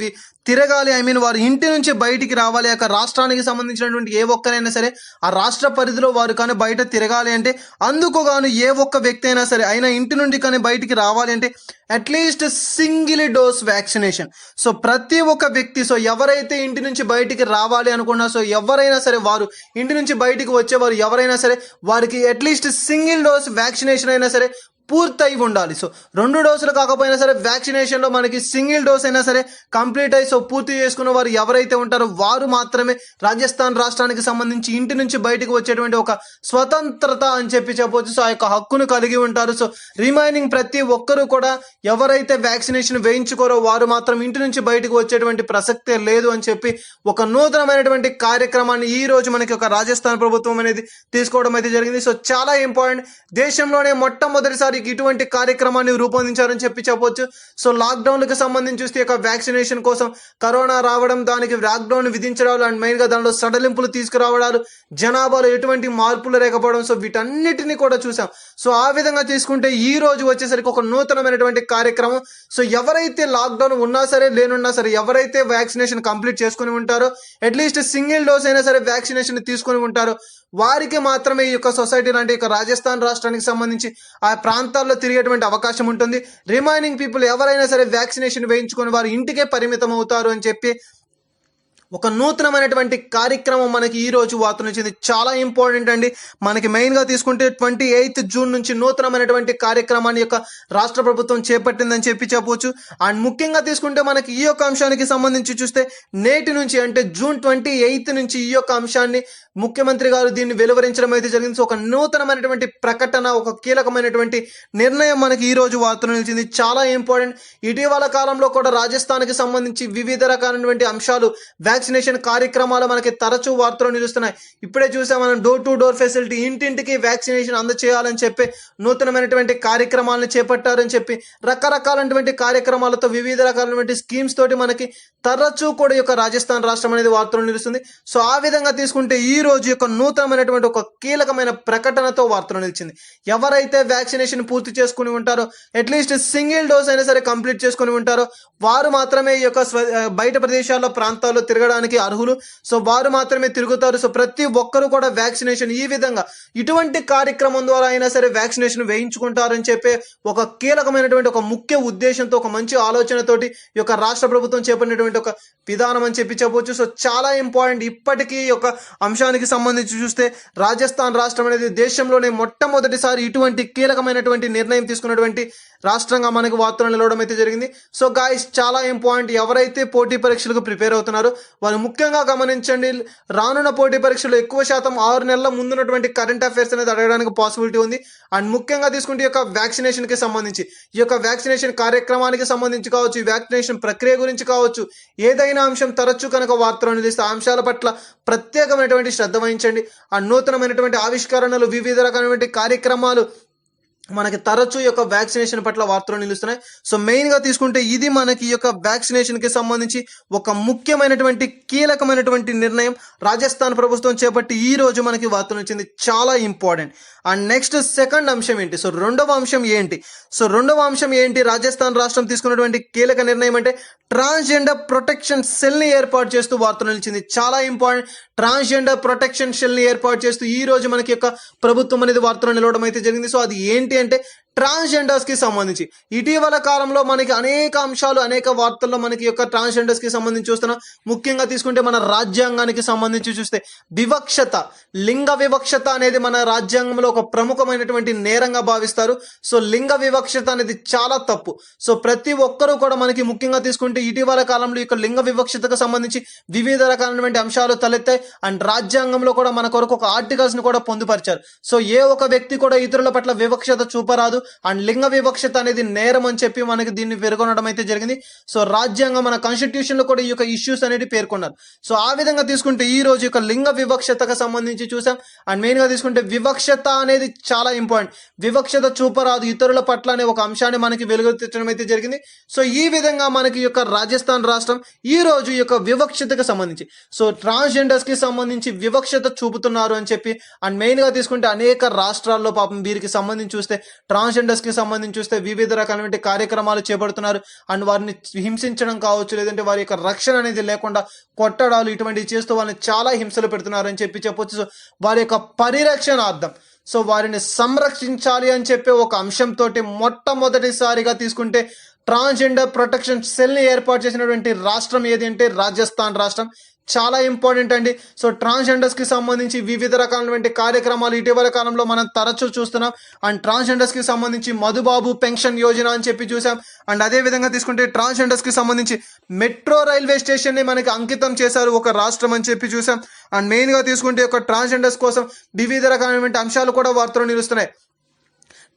తిరగాలి, వారు ఇంటి నుంచి బయటికి రావాలి. ఆ రాష్ట్రానికి సంబంధించినటువంటి ఏ ఒక్కరైనా సరే ఆ రాష్ట్ర పరిధిలో వారు కానీ బయట తిరగాలి అంటే, అందుకు గాను ఏ ఒక్క వ్యక్తి అయినా సరే అయినా ఇంటి నుండి కానీ బయటికి రావాలి అంటే at least single dose vaccination. So ప్రతి ఒక్క వ్యక్తి, సో ఎవరైతే ఇంటి నుంచి బయటికి రావాలి అనుకున్నా, సో ఎవరైనా సరే వారు ఇంటి నుంచి బయటికి వచ్చేవారు ఎవరైనా సరే వారికి అట్లీస్ట్ సింగిల్ డోస్ వ్యాక్సినేషన్ అయినా సరే పూర్తయి ఉండాలి. సో 2 డోసులు కాకపోయినా సరే వ్యాక్సినేషన్ లో మనకి సింగిల్ డోస్ అయినా సరే కంప్లీట్ అయ్యి సో పూర్తి చేసుకున్న వారు ఎవరైతే ఉంటారో వారు మాత్రమే రాజస్థాన్ రాష్ట్రానికి సంబంధించి ఇంటి నుంచి బయటకు వచ్చేటువంటి ఒక స్వతంత్రత అని చెప్పవచ్చు. సో ఆ యొక్క హక్కును కలిగి ఉంటారు. సో రిమైనింగ్ ప్రతి ఒక్కరూ కూడా ఎవరైతే వ్యాక్సినేషన్ వేయించుకోరో వారు మాత్రం ఇంటి నుంచి బయటకు వచ్చేటువంటి ప్రసక్తే లేదు అని చెప్పి ఒక నూతనమైనటువంటి కార్యక్రమాన్ని ఈ రోజు మనకి ఒక రాజస్థాన్ ప్రభుత్వం అనేది తీసుకోవడం అయితే జరిగింది. సో చాలా ఇంపార్టెంట్. దేశంలోనే మొట్టమొదటిసారి ఇటువంటి కార్యక్రమాన్ని రూపొందించారని చెప్పవచ్చు. సో లాక్డౌన్ కి సంబంధించి చూస్తే వ్యాక్సినేషన్ కోసం కరోనా రావడం, దానికి లాక్డౌన్ విధించడాలు అండ్ మెయిన్ గా దానిలో సడలింపులు తీసుకురావడాలు, జనాభాలో ఎటువంటి మార్పులు లేకపోవడం, సో వీటన్నిటిని కూడా చూసాం. సో ఆ విధంగా తీసుకుంటే ఈ రోజు వచ్చేసరికి ఒక నూతనమైనటువంటి కార్యక్రమం. సో ఎవరైతే లాక్డౌన్ ఉన్నా సరే లేనున్నా సరే ఎవరైతే వ్యాక్సినేషన్ కంప్లీట్ చేసుకుని ఉంటారో అట్లీస్ట్ సింగిల్ డోస్ అయినా సరే వ్యాక్సినేషన్ తీసుకుని ఉంటారో వారికి మాత్రమే ఈ యొక్క సొసైటీ లాంటి రాజస్థాన్ రాష్ట్రానికి సంబంధించి ఆ ప్రాంతాల్లో తిరిగేటువంటి అవకాశం ఉంటుంది. రిమైనింగ్ పీపుల్ ఎవరైనా సరే వ్యాక్సినేషన్ వేయించుకొని వారు ఇంటికే పరిమితం అవుతారు అని చెప్పి ఒక నూతనమైనటువంటి కార్యక్రమం మనకి ఈ రోజు వార్తలు వచ్చింది. చాలా ఇంపార్టెంట్ అండి. మనకి మెయిన్ గా తీసుకుంటే 28 జూన్ నుంచి నూతనమైనటువంటి కార్యక్రమాన్ని యొక్క రాష్ట్ర ప్రభుత్వం చేపట్టిందని చెప్పవచ్చు. అండ్ ముఖ్యంగా తీసుకుంటే మనకి ఈ యొక్క అంశానికి సంబంధించి చూస్తే నేటి నుంచి అంటే జూన్ 28 నుంచి ఈ యొక్క అంశాన్ని ముఖ్యమంత్రి గారు దీన్ని వెలువరించడం అయితే జరిగింది. సో ఒక నూతనమైనటువంటి ప్రకటన, ఒక కీలకమైనటువంటి నిర్ణయం మనకి ఈ రోజు వార్తలు నిలిచింది. చాలా ఇంపార్టెంట్. ఇటీవల కాలంలో కూడా రాజస్థాన్కి సంబంధించి వివిధ రకాలైనటువంటి అంశాలు వ్యాక్సినేషన్ కార్యక్రమాలు మనకి తరచూ వార్తలు నిలుస్తున్నాయి. ఇప్పుడే చూసాం మనం డోర్ టు డోర్ ఫెసిలిటీ, ఇంటింటికి వ్యాక్సినేషన్ అందచేయాలని చెప్పి నూతనమైనటువంటి కార్యక్రమాలను చేపట్టారని చెప్పి రకరకాలైనటువంటి కార్యక్రమాలతో వివిధ రకాలైనటువంటి స్కీమ్స్ తోటి మనకి తరచూ కూడా ఈ యొక్క రాజస్థాన్ రాష్ట్రం అనేది వార్తలు నిలుస్తుంది. సో ఆ విధంగా తీసుకుంటే ఈ రోజు యొక్క నూతనమైనటువంటి ఒక కీలకమైన ప్రకటనతో వార్తలు నిలిచింది. ఎవరైతే వ్యాక్సినేషన్ పూర్తి చేసుకుని ఉంటారో అట్లీస్ట్ సింగిల్ డోస్ అయినా సరే కంప్లీట్ చేసుకుని ఉంటారో వారు మాత్రమే ఈ యొక్క బయట ప్రదేశాల్లో ప్రాంతాల్లో తిరగడానికి అర్హులు. సో వారు మాత్రమే తిరుగుతారు. సో ప్రతి ఒక్కరు కూడా వ్యాక్సినేషన్ ఈ విధంగా ఇటువంటి కార్యక్రమం ద్వారా అయినా సరే వ్యాక్సినేషన్ వేయించుకుంటారని చెప్పే ఒక కీలకమైనటువంటి ఒక ముఖ్య ఉద్దేశంతో, ఒక మంచి ఆలోచనతోటి ఈ యొక్క రాష్ట్ర ప్రభుత్వం చేపట్టినటువంటి ఒక విధానం అని చెప్పవచ్చు. సో చాలా ఇంపార్టెంట్. ఇప్పటికీ ఈ యొక్క అంశాన్ని రాష్ట్రానికి సంబంధించి చూస్తే రాజస్థాన్ రాష్ట్రం అనేది దేశంలోనే మొట్టమొదటిసారి ఇటువంటి కీలకమైనటువంటి నిర్ణయం తీసుకున్నటువంటి రాష్ట్రంగా మనకు వార్తలు నిలవడం అయితే జరిగింది. సో గాయస్, చాలా ఇంపార్టెంట్. ఎవరైతే పోటీ పరీక్షలకు ప్రిపేర్ అవుతున్నారో వాళ్ళు ముఖ్యంగా గమనించండి. రానున్న పోటీ పరీక్షలు ఎక్కువ శాతం 6 నెలల ముందున్నటువంటి కరెంట్ అఫైర్స్ అనేది అడగడానికి పాసిబిలిటీ ఉంది. అండ్ ముఖ్యంగా తీసుకుంటే ఈ యొక్క వ్యాక్సినేషన్ కి సంబంధించి, ఈ యొక్క వ్యాక్సినేషన్ కార్యక్రమానికి సంబంధించి కావచ్చు, ఈ వ్యాక్సినేషన్ ప్రక్రియ గురించి కావచ్చు, ఏదైనా అంశం తరచూ కనుక వార్తలు నిలిస్తే ఆ అంశాల పట్ల ప్రత్యేకమైనటువంటి శ్రద్ధ వహించండి. ఆ నూతనమైనటువంటి ఆవిష్కరణలు, వివిధ రకమైనటువంటి కార్యక్రమాలు మనకి తరచూ ఈ యొక్క వ్యాక్సినేషన్ పట్ల వార్తలు నిలుస్తున్నాయి. సో మెయిన్ గా తీసుకుంటే ఇది మనకి ఈ యొక్క వ్యాక్సినేషన్ కి సంబంధించి ఒక ముఖ్యమైనటువంటి కీలకమైనటువంటి నిర్ణయం రాజస్థాన్ ప్రభుత్వం చేపట్టి ఈ రోజు మనకి వార్తలు వచ్చింది. చాలా ఇంపార్టెంట్. అండ్ నెక్స్ట్ సెకండ్ అంశం ఏంటి? సో రెండవ అంశం ఏంటి రాజస్థాన్ రాష్ట్రం తీసుకున్నటువంటి కీలక నిర్ణయం అంటే ట్రాన్స్జెండర్ ప్రొటెక్షన్ సెల్ ని ఏర్పాటు చేస్తూ వార్తలు నిలిచింది. చాలా ఇంపార్టెంట్. ట్రాన్స్జెండర్ ప్రొటెక్షన్ సెల్ ని ఏర్పాటు చేస్తూ ఈ రోజు మనకి యొక్క ప్రభుత్వం అనేది వార్తలు నిలవడం అయితే జరిగింది. సో అది ఏంటి అంటే ట్రాన్స్జెండర్స్ కి సంబంధించి ఇటీవల కాలంలో మనకి అనేక అంశాలు, అనేక వార్తల్లో మనకి యొక్క ట్రాన్స్జెండర్స్ కి సంబంధించి చూస్తున్నాం. ముఖ్యంగా తీసుకుంటే మన రాజ్యాంగానికి సంబంధించి చూస్తే వివక్షత, లింగ వివక్షత అనేది మన రాజ్యాంగంలో ఒక ప్రముఖమైనటువంటి నేరంగా భావిస్తారు. సో లింగ వివక్షత అనేది చాలా తప్పు. సో ప్రతి ఒక్కరూ కూడా మనకి ముఖ్యంగా తీసుకుంటే ఇటీవల కాలంలో ఈ యొక్క లింగ వివక్షతకు సంబంధించి వివిధ రకాలైనటువంటి అంశాలు తలెత్తాయి. అండ్ రాజ్యాంగంలో కూడా మన కొరకు ఒక ఆర్టికల్స్ ని కూడా పొందుపరిచారు. సో ఏ ఒక వ్యక్తి కూడా ఇతరుల పట్ల వివక్షత చూపరాదు. అండ్ లింగ వివక్షత అనేది నేరం అని చెప్పి మనకి దీన్ని పేర్కొనడం అయితే జరిగింది. సో రాజ్యాంగం, మన కాన్స్టిట్యూషన్ లో కూడా ఈ యొక్క ఇష్యూస్ అనేది పేర్కొన్నారు. సో ఆ విధంగా తీసుకుంటే ఈ రోజు యొక్క లింగ వివక్షతకు సంబంధించి చూసాం. అండ్ మెయిన్ గా తీసుకుంటే వివక్షత అనేది చాలా ఇంపార్టెంట్. వివక్షత చూపరాదు ఇతరుల పట్ల అనే ఒక అంశాన్ని మనకి వెలుగుతెచ్చడం అయితే జరిగింది. సో ఈ విధంగా మనకి యొక్క రాజస్థాన్ రాష్ట్రం ఈ రోజు ఈ యొక్క వివక్షతకు సంబంధించి, సో ట్రాన్స్జెండర్స్ కి సంబంధించి వివక్షత చూపుతున్నారు అని చెప్పి, అండ్ మెయిన్ గా తీసుకుంటే అనేక రాష్ట్రాల్లో పాపం వీరికి సంబంధించి చూస్తే ట్రాన్స్జెండర్స్ కి సంబంధించి చూస్తే వివిధ రకాలైన కార్యక్రమాలు చేపడుతున్నారు. అండ్ వారిని హింసించడం కావచ్చు, లేదంటే వారి యొక్క రక్షణ అనేది లేకుండా కొట్టడాలు ఇటువంటివి చేస్తూ వాళ్ళని చాలా హింసలు పెడుతున్నారు అని చెప్పి చెప్పొచ్చు. సో వారి యొక్క పరిరక్షణార్థం, సో వారిని సంరక్షించాలి అని చెప్పే ఒక అంశంతో మొట్టమొదటిసారిగా తీసుకుంటే ట్రాన్స్జెండర్ ప్రొటెక్షన్ సెల్ ని ఏర్పాటు చేసినటువంటి రాష్ట్రం ఏది అంటే రాజస్థాన్ రాష్ట్రం. చాలా ఇంపార్టెంట్ అండి. సో ట్రాన్స్జెండర్స్ కి సంబంధించి వివిధ రకాలైనటువంటి కార్యక్రమాలు ఇటీవల కాలంలో మనం తరచూ చూస్తున్నాం. అండ్ ట్రాన్స్జెండర్స్ కి సంబంధించి మధుబాబు పెన్షన్ యోజన అని చెప్పి చూసాం. అండ్ అదే విధంగా తీసుకుంటే ట్రాన్స్జెండర్స్ కి సంబంధించి మెట్రో రైల్వే స్టేషన్ ని మనకి అంకితం చేశారు ఒక రాష్ట్రం అని చెప్పి చూసాం. అండ్ మెయిన్ గా తీసుకుంటే ఒక ట్రాన్స్జెండర్స్ కోసం వివిధ రకాలైనటువంటి అంశాలు కూడా వార్తలు నిలుస్తున్నాయి.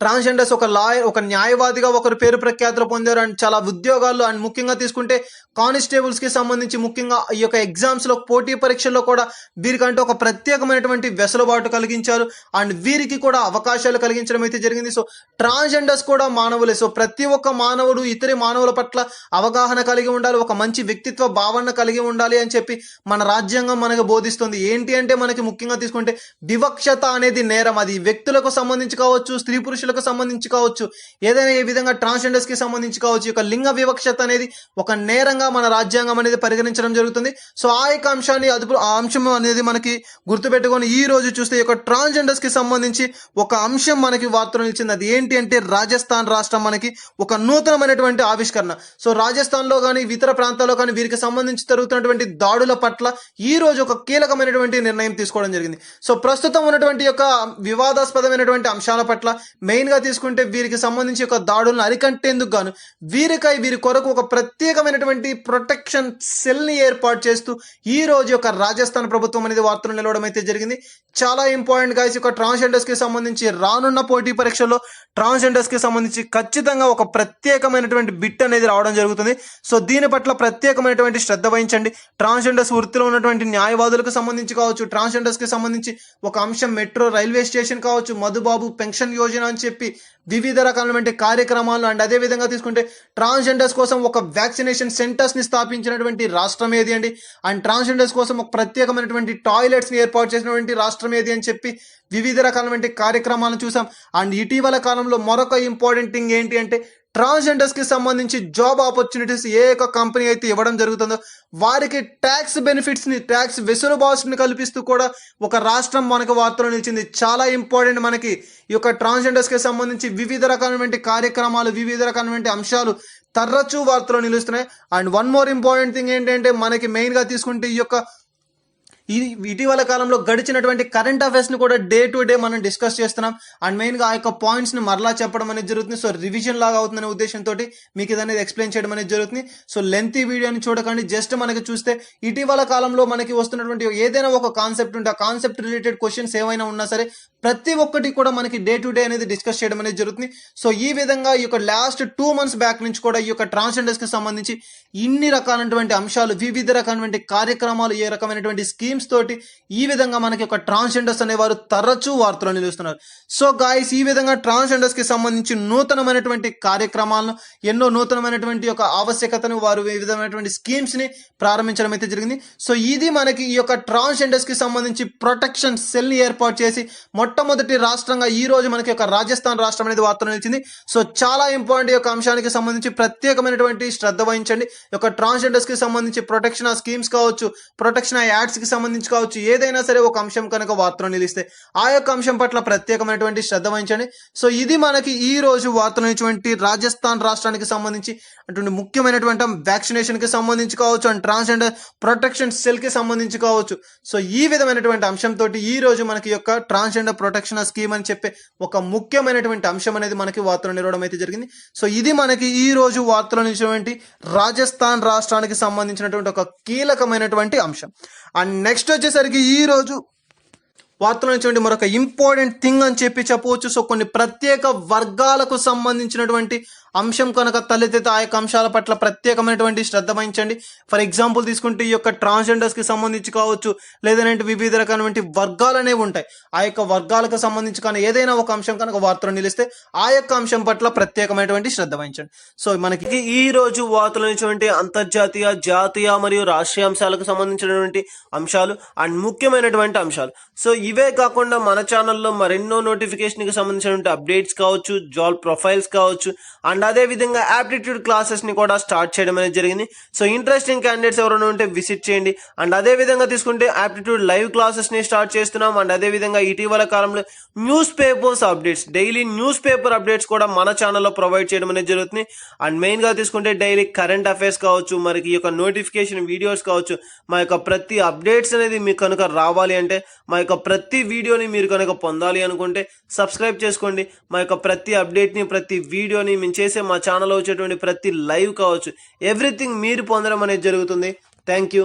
ట్రాన్స్జెండర్స్ ఒక లాయర్, ఒక న్యాయవాదిగా ఒకరు పేరు ప్రఖ్యాతులు పొందారు. అండ్ చాలా ఉద్యోగాల్లో, అండ్ ముఖ్యంగా తీసుకుంటే కానిస్టేబుల్స్ కి సంబంధించి ముఖ్యంగా ఈ యొక్క ఎగ్జామ్స్ లో, పోటీ పరీక్షల్లో కూడా వీరికంటే ఒక ప్రత్యేకమైనటువంటి వెసులుబాటు కలిగించారు. అండ్ వీరికి కూడా అవకాశాలు కలిగించడం అయితే జరిగింది. సో ట్రాన్స్జెండర్స్ కూడా మానవులే. సో ప్రతి ఒక్క మానవుడు ఇతర మానవుల పట్ల అవగాహన కలిగి ఉండాలి, ఒక మంచి వ్యక్తిత్వ భావన కలిగి ఉండాలి అని చెప్పి మన రాజ్యాంగం మనకు బోధిస్తుంది. ఏంటి అంటే మనకి ముఖ్యంగా తీసుకుంటే వివక్షత అనేది నేరం. అది వ్యక్తులకు సంబంధించి కావచ్చు, స్త్రీ పురుషులకు సంబంధించి కావచ్చు, ఏదైనా ఏ విధంగా ట్రాన్స్జెండర్స్ కి సంబంధించి కావచ్చు, ఈ యొక్క లింగ వివక్షత అనేది ఒక నేరంగా మన రాజ్యాంగం అనేది పరిగణించడం జరుగుతుంది. సో ఆ యొక్క అంశాన్ని ఆ అంశం అనేది మనకి గుర్తుపెట్టుకొని ఈ రోజు చూస్తే ఈ యొక్క ట్రాన్స్జెండర్స్ కి సంబంధించి ఒక అంశం మనకి వార్తలు ఇచ్చింది. అది ఏంటి అంటే రాజస్థాన్ రాష్ట్రం మనకి ఒక నూతనమైనటువంటి ఆవిష్కరణ. సో రాజస్థాన్ లో కానీ ఇతర ప్రాంతాల్లో కానీ వీరికి సంబంధించి జరుగుతున్నటువంటి దాడుల పట్ల ఈ రోజు ఒక కీలకమైనటువంటి నిర్ణయం తీసుకోవడం జరిగింది. సో ప్రస్తుతం ఉన్నటువంటి యొక్క వివాదాస్పదమైనటువంటి అంశాల పట్ల మెయిన్ గా తీసుకుంటే వీరికి సంబంధించి ఒక దాడులను అరికట్టేందుకు గాను వీరి కొరకు ఒక ప్రత్యేకమైనటువంటి ప్రొటెక్షన్ సెల్ ని ఏర్పాటు చేస్తూ ఈ రోజు యొక్క రాజస్థాన్ ప్రభుత్వం అనేది వార్తలు నిలవడం అయితే జరిగింది. చాలా ఇంపార్టెంట్ గైస్. ఒక ట్రాన్స్జెండర్స్ కి సంబంధించి రానున్న పోటీ పరీక్షల్లో ట్రాన్స్జెండర్స్ కి సంబంధించి ఖచ్చితంగా ఒక ప్రత్యేకమైనటువంటి బిట్ అనేది రావడం జరుగుతుంది. సో దీని పట్ల ప్రత్యేకమైనటువంటి శ్రద్ధ వహించండి. ట్రాన్స్జెండర్స్ వృత్తిలో ఉన్నటువంటి న్యాయవాదులకు సంబంధించి కావచ్చు, ట్రాన్స్జెండర్స్ కి సంబంధించి ఒక అంశం మెట్రో రైల్వే స్టేషన్ కావచ్చు, మధుబాబు పెన్షన్ యోజన అని చెప్పి వివిధ రకాలైన కార్యక్రమాలు. అండ్ అదే విధంగా తీసుకుంటే ట్రాన్స్జెండర్స్ కోసం ఒక వ్యాక్సినేషన్ సెంటర్స్ ని స్థాపించినటువంటి రాష్ట్రం ఏది అండి. అండ్ ట్రాన్స్జెండర్స్ కోసం ఒక ప్రత్యేకమైనటువంటి టాయిలెట్స్ ని ఏర్పాటు చేసినటువంటి రాష్ట్రం ఏది అని చెప్పి వివిధ రకాలైన కార్యక్రమాలను చూసాం. అండ్ ఇటీవల కాలంలో మరొక ఇంపార్టెంట్ థింగ్ ఏంటి అంటే ట్రాన్స్జెండర్స్ కి సంబంధించి జాబ్ ఆపర్చునిటీస్ ఏ యొక్క కంపెనీ అయితే ఇవ్వడం జరుగుతుందో వారికి ట్యాక్స్ బెనిఫిట్స్ ని, ట్యాక్స్ వెసులుబాటుని కల్పిస్తూ కూడా ఒక రాష్ట్రం మనకు వార్తలు నిలిచింది. చాలా ఇంపార్టెంట్. మనకి ఈ యొక్క ట్రాన్స్జెండర్స్ కి సంబంధించి వివిధ రకాలైన కార్యక్రమాలు, వివిధ రకాలైన అంశాలు తరచూ వార్తలు నిలుస్తున్నాయి. And one more important thing ఏంటంటే మనకి మెయిన్ గా తీసుకుంటే ఈ యొక్క ఇటీవల కాలంలో గడిచినటువంటి కరెంట్ అఫైర్స్ ని కూడా డే టు డే మనం డిస్కస్ చేస్తున్నాం. అండ్ మెయిన్ గా ఆ యొక్క పాయింట్స్ ని మరలా చెప్పడం అనేది జరుగుతుంది. సో రివిజన్ లాగా అవుతుందనే ఉద్దేశంతో మీకు ఇది అనేది ఎక్స్ప్లెయిన్ చేయడం అనేది జరుగుతుంది. సో లెంతీ వీడియోని చూడకండి, జస్ట్ మనకి చూస్తే ఇటీవల కాలంలో మనకి వస్తున్నటువంటి ఏదైనా ఒక కాన్సెప్ట్ ఉంటే ఆ కాన్సెప్ట్ రిలేటెడ్ క్వశ్చన్స్ ఏమైనా ఉన్నా సరే ప్రతి ఒక్కటి కూడా మనకి డే టు డే అనేది డిస్కస్ చేయడం అనేది జరుగుతుంది. సో ఈ విధంగా ఈ యొక్క లాస్ట్ 2 months బ్యాక్ నుంచి కూడా ఈ యొక్క ట్రాన్స్జెండర్స్ కి సంబంధించి ఇన్ని రకాలైనటువంటి అంశాలు, వివిధ రకాలైనటువంటి కార్యక్రమాలు, ఏ రకమైనటువంటి స్కీమ్స్ తోటి ఈ విధంగా మనకి ఒక ట్రాన్స్జెండర్స్ అనేవారు తరచూ వార్తలు నిలుస్తున్నారు. సో గాయస్, ఈ విధంగా ట్రాన్స్జెండర్స్ కి సంబంధించి నూతనమైనటువంటి కార్యక్రమాలను, ఎన్నో నూతనమైనటువంటి యొక్క ఆవశ్యకతను, వారు ఈ విధమైనటువంటి స్కీమ్స్ ని ప్రారంభించడం అయితే జరిగింది. సో ఇది మనకి ఈ యొక్క ట్రాన్స్జెండర్స్ కి సంబంధించి ప్రొటెక్షన్ సెల్ ని ఏర్పాటు చేసి మొట్టమొదటి రాష్ట్రంగా ఈ రోజు మనకి ఒక రాజస్థాన్ రాష్ట్రం అనేది వార్తలు నిలిచింది. సో చాలా ఇంపార్టెంట్ ఈ యొక్క అంశానికి సంబంధించి ప్రత్యేకమైనటువంటి శ్రద్ధ వహించండి. ఈ యొక్క ట్రాన్స్జెండర్స్ కి సంబంధించి ప్రొటెక్షన్ స్కీమ్స్ కావచ్చు, ప్రొటెక్షన్ యాడ్స్ కి సంబంధించి కావచ్చు, ఏదైనా సరే ఒక అంశం కనుక వార్తలు నిలిస్తే ఆ యొక్క అంశం పట్ల ప్రత్యేకమైనటువంటి శ్రద్ధ వహించండి. సో ఇది మనకి ఈ రోజు వార్తలు నిలిచినటువంటి రాజస్థాన్ రాష్ట్రానికి సంబంధించి అటువంటి ముఖ్యమైనటువంటి వ్యాక్సినేషన్ కి సంబంధించి కావచ్చు, అండ్ ట్రాన్స్జెండర్ ప్రొటెక్షన్ సెల్ కి సంబంధించి కావచ్చు. సో ఈ విధమైనటువంటి అంశంతో ఈ రోజు మనకి యొక్క ట్రాన్స్జెండర్ ప్రొటెక్షన్ స్కీమ్ అని చెప్పే ఒక ముఖ్యమైనటువంటి అంశం అనేది మనకి వార్తలు నిలవడం అయితే జరిగింది. సో ఇది మనకి ఈ రోజు వార్తలు నిలిచినటువంటి రాజస్థాన్ రాష్ట్రానికి సంబంధించినటువంటి ఒక కీలకమైనటువంటి అంశం. అండ్ నెక్స్ట్ వచ్చేసరికి ఈ రోజు వార్తలు నుంచి మరొక ఇంపార్టెంట్ థింగ్ అని చెప్పవచ్చు. సో కొన్ని ప్రత్యేక వర్గాలకు సంబంధించినటువంటి అంశం కనుక తలెత్తితే ఆ యొక్క అంశాల పట్ల ప్రత్యేకమైనటువంటి శ్రద్ధ వహించండి. ఫర్ ఎగ్జాంపుల్ తీసుకుంటే ఈ యొక్క ట్రాన్స్జెండర్స్ కి సంబంధించి కావచ్చు, లేదంటే వివిధ రకమైనటువంటి వర్గాలు అనేవి ఉంటాయి. ఆ యొక్క వర్గాలకు సంబంధించి కానీ ఏదైనా ఒక అంశం కనుక వార్తలు నిలిస్తే ఆ యొక్క అంశం పట్ల ప్రత్యేకమైనటువంటి శ్రద్ధ వహించండి. సో మనకి ఈ రోజు వార్తలు నుంచి అంతర్జాతీయ, జాతీయ మరియు రాష్ట్రీయ అంశాలకు సంబంధించినటువంటి అంశాలు అండ్ ముఖ్యమైనటువంటి అంశాలు. సో ఇవే కాకుండా మన ఛానల్లో మరెన్నో నోటిఫికేషన్ కి సంబంధించినటువంటి అప్డేట్స్ కావచ్చు, జాబ్ ప్రొఫైల్స్ కావచ్చు, అండ్ అదే విధంగా యాప్టిట్యూడ్ క్లాసెస్ ని కూడా స్టార్ట్ చేయడం అనేది జరిగింది. సో ఇంట్రెస్టింగ్ క్యాండిడేట్స్ ఎవరైనా ఉంటే విజిట్ చేయండి. అండ్ అదే విధంగా తీసుకుంటే యాప్టిట్యూడ్ లైవ్ క్లాసెస్ ని స్టార్ట్ చేస్తున్నాం. అండ్ అదే విధంగా ఇటీవల కాలంలో news papers updates, daily news paper updates కూడా మన ఛానల్లో ప్రొవైడ్ చేయడం అనేది జరుగుతుంది. అండ్ మెయిన్ గా తీసుకుంటే డైలీ కరెంట్ అఫైర్స్ కావచ్చు, మనకి ఈ యొక్క నోటిఫికేషన్ వీడియోస్ కావచ్చు, మా యొక్క ప్రతి అప్డేట్స్ అనేది మీకు కనుక రావాలి అంటే, మా యొక్క ప్రతి వీడియోని మీరు కనుక పొందాలి అనుకుంటే సబ్స్క్రైబ్ చేసుకోండి. మా యొక్క ప్రతి అప్డేట్ ని, ప్రతి వీడియోని మేము చేసే మా ఛానల్లో వచ్చేటువంటి ప్రతి లైవ్ కావచ్చు, ఎవ్రీథింగ్ మీరు పొందడం అనేది జరుగుతుంది. Thank you.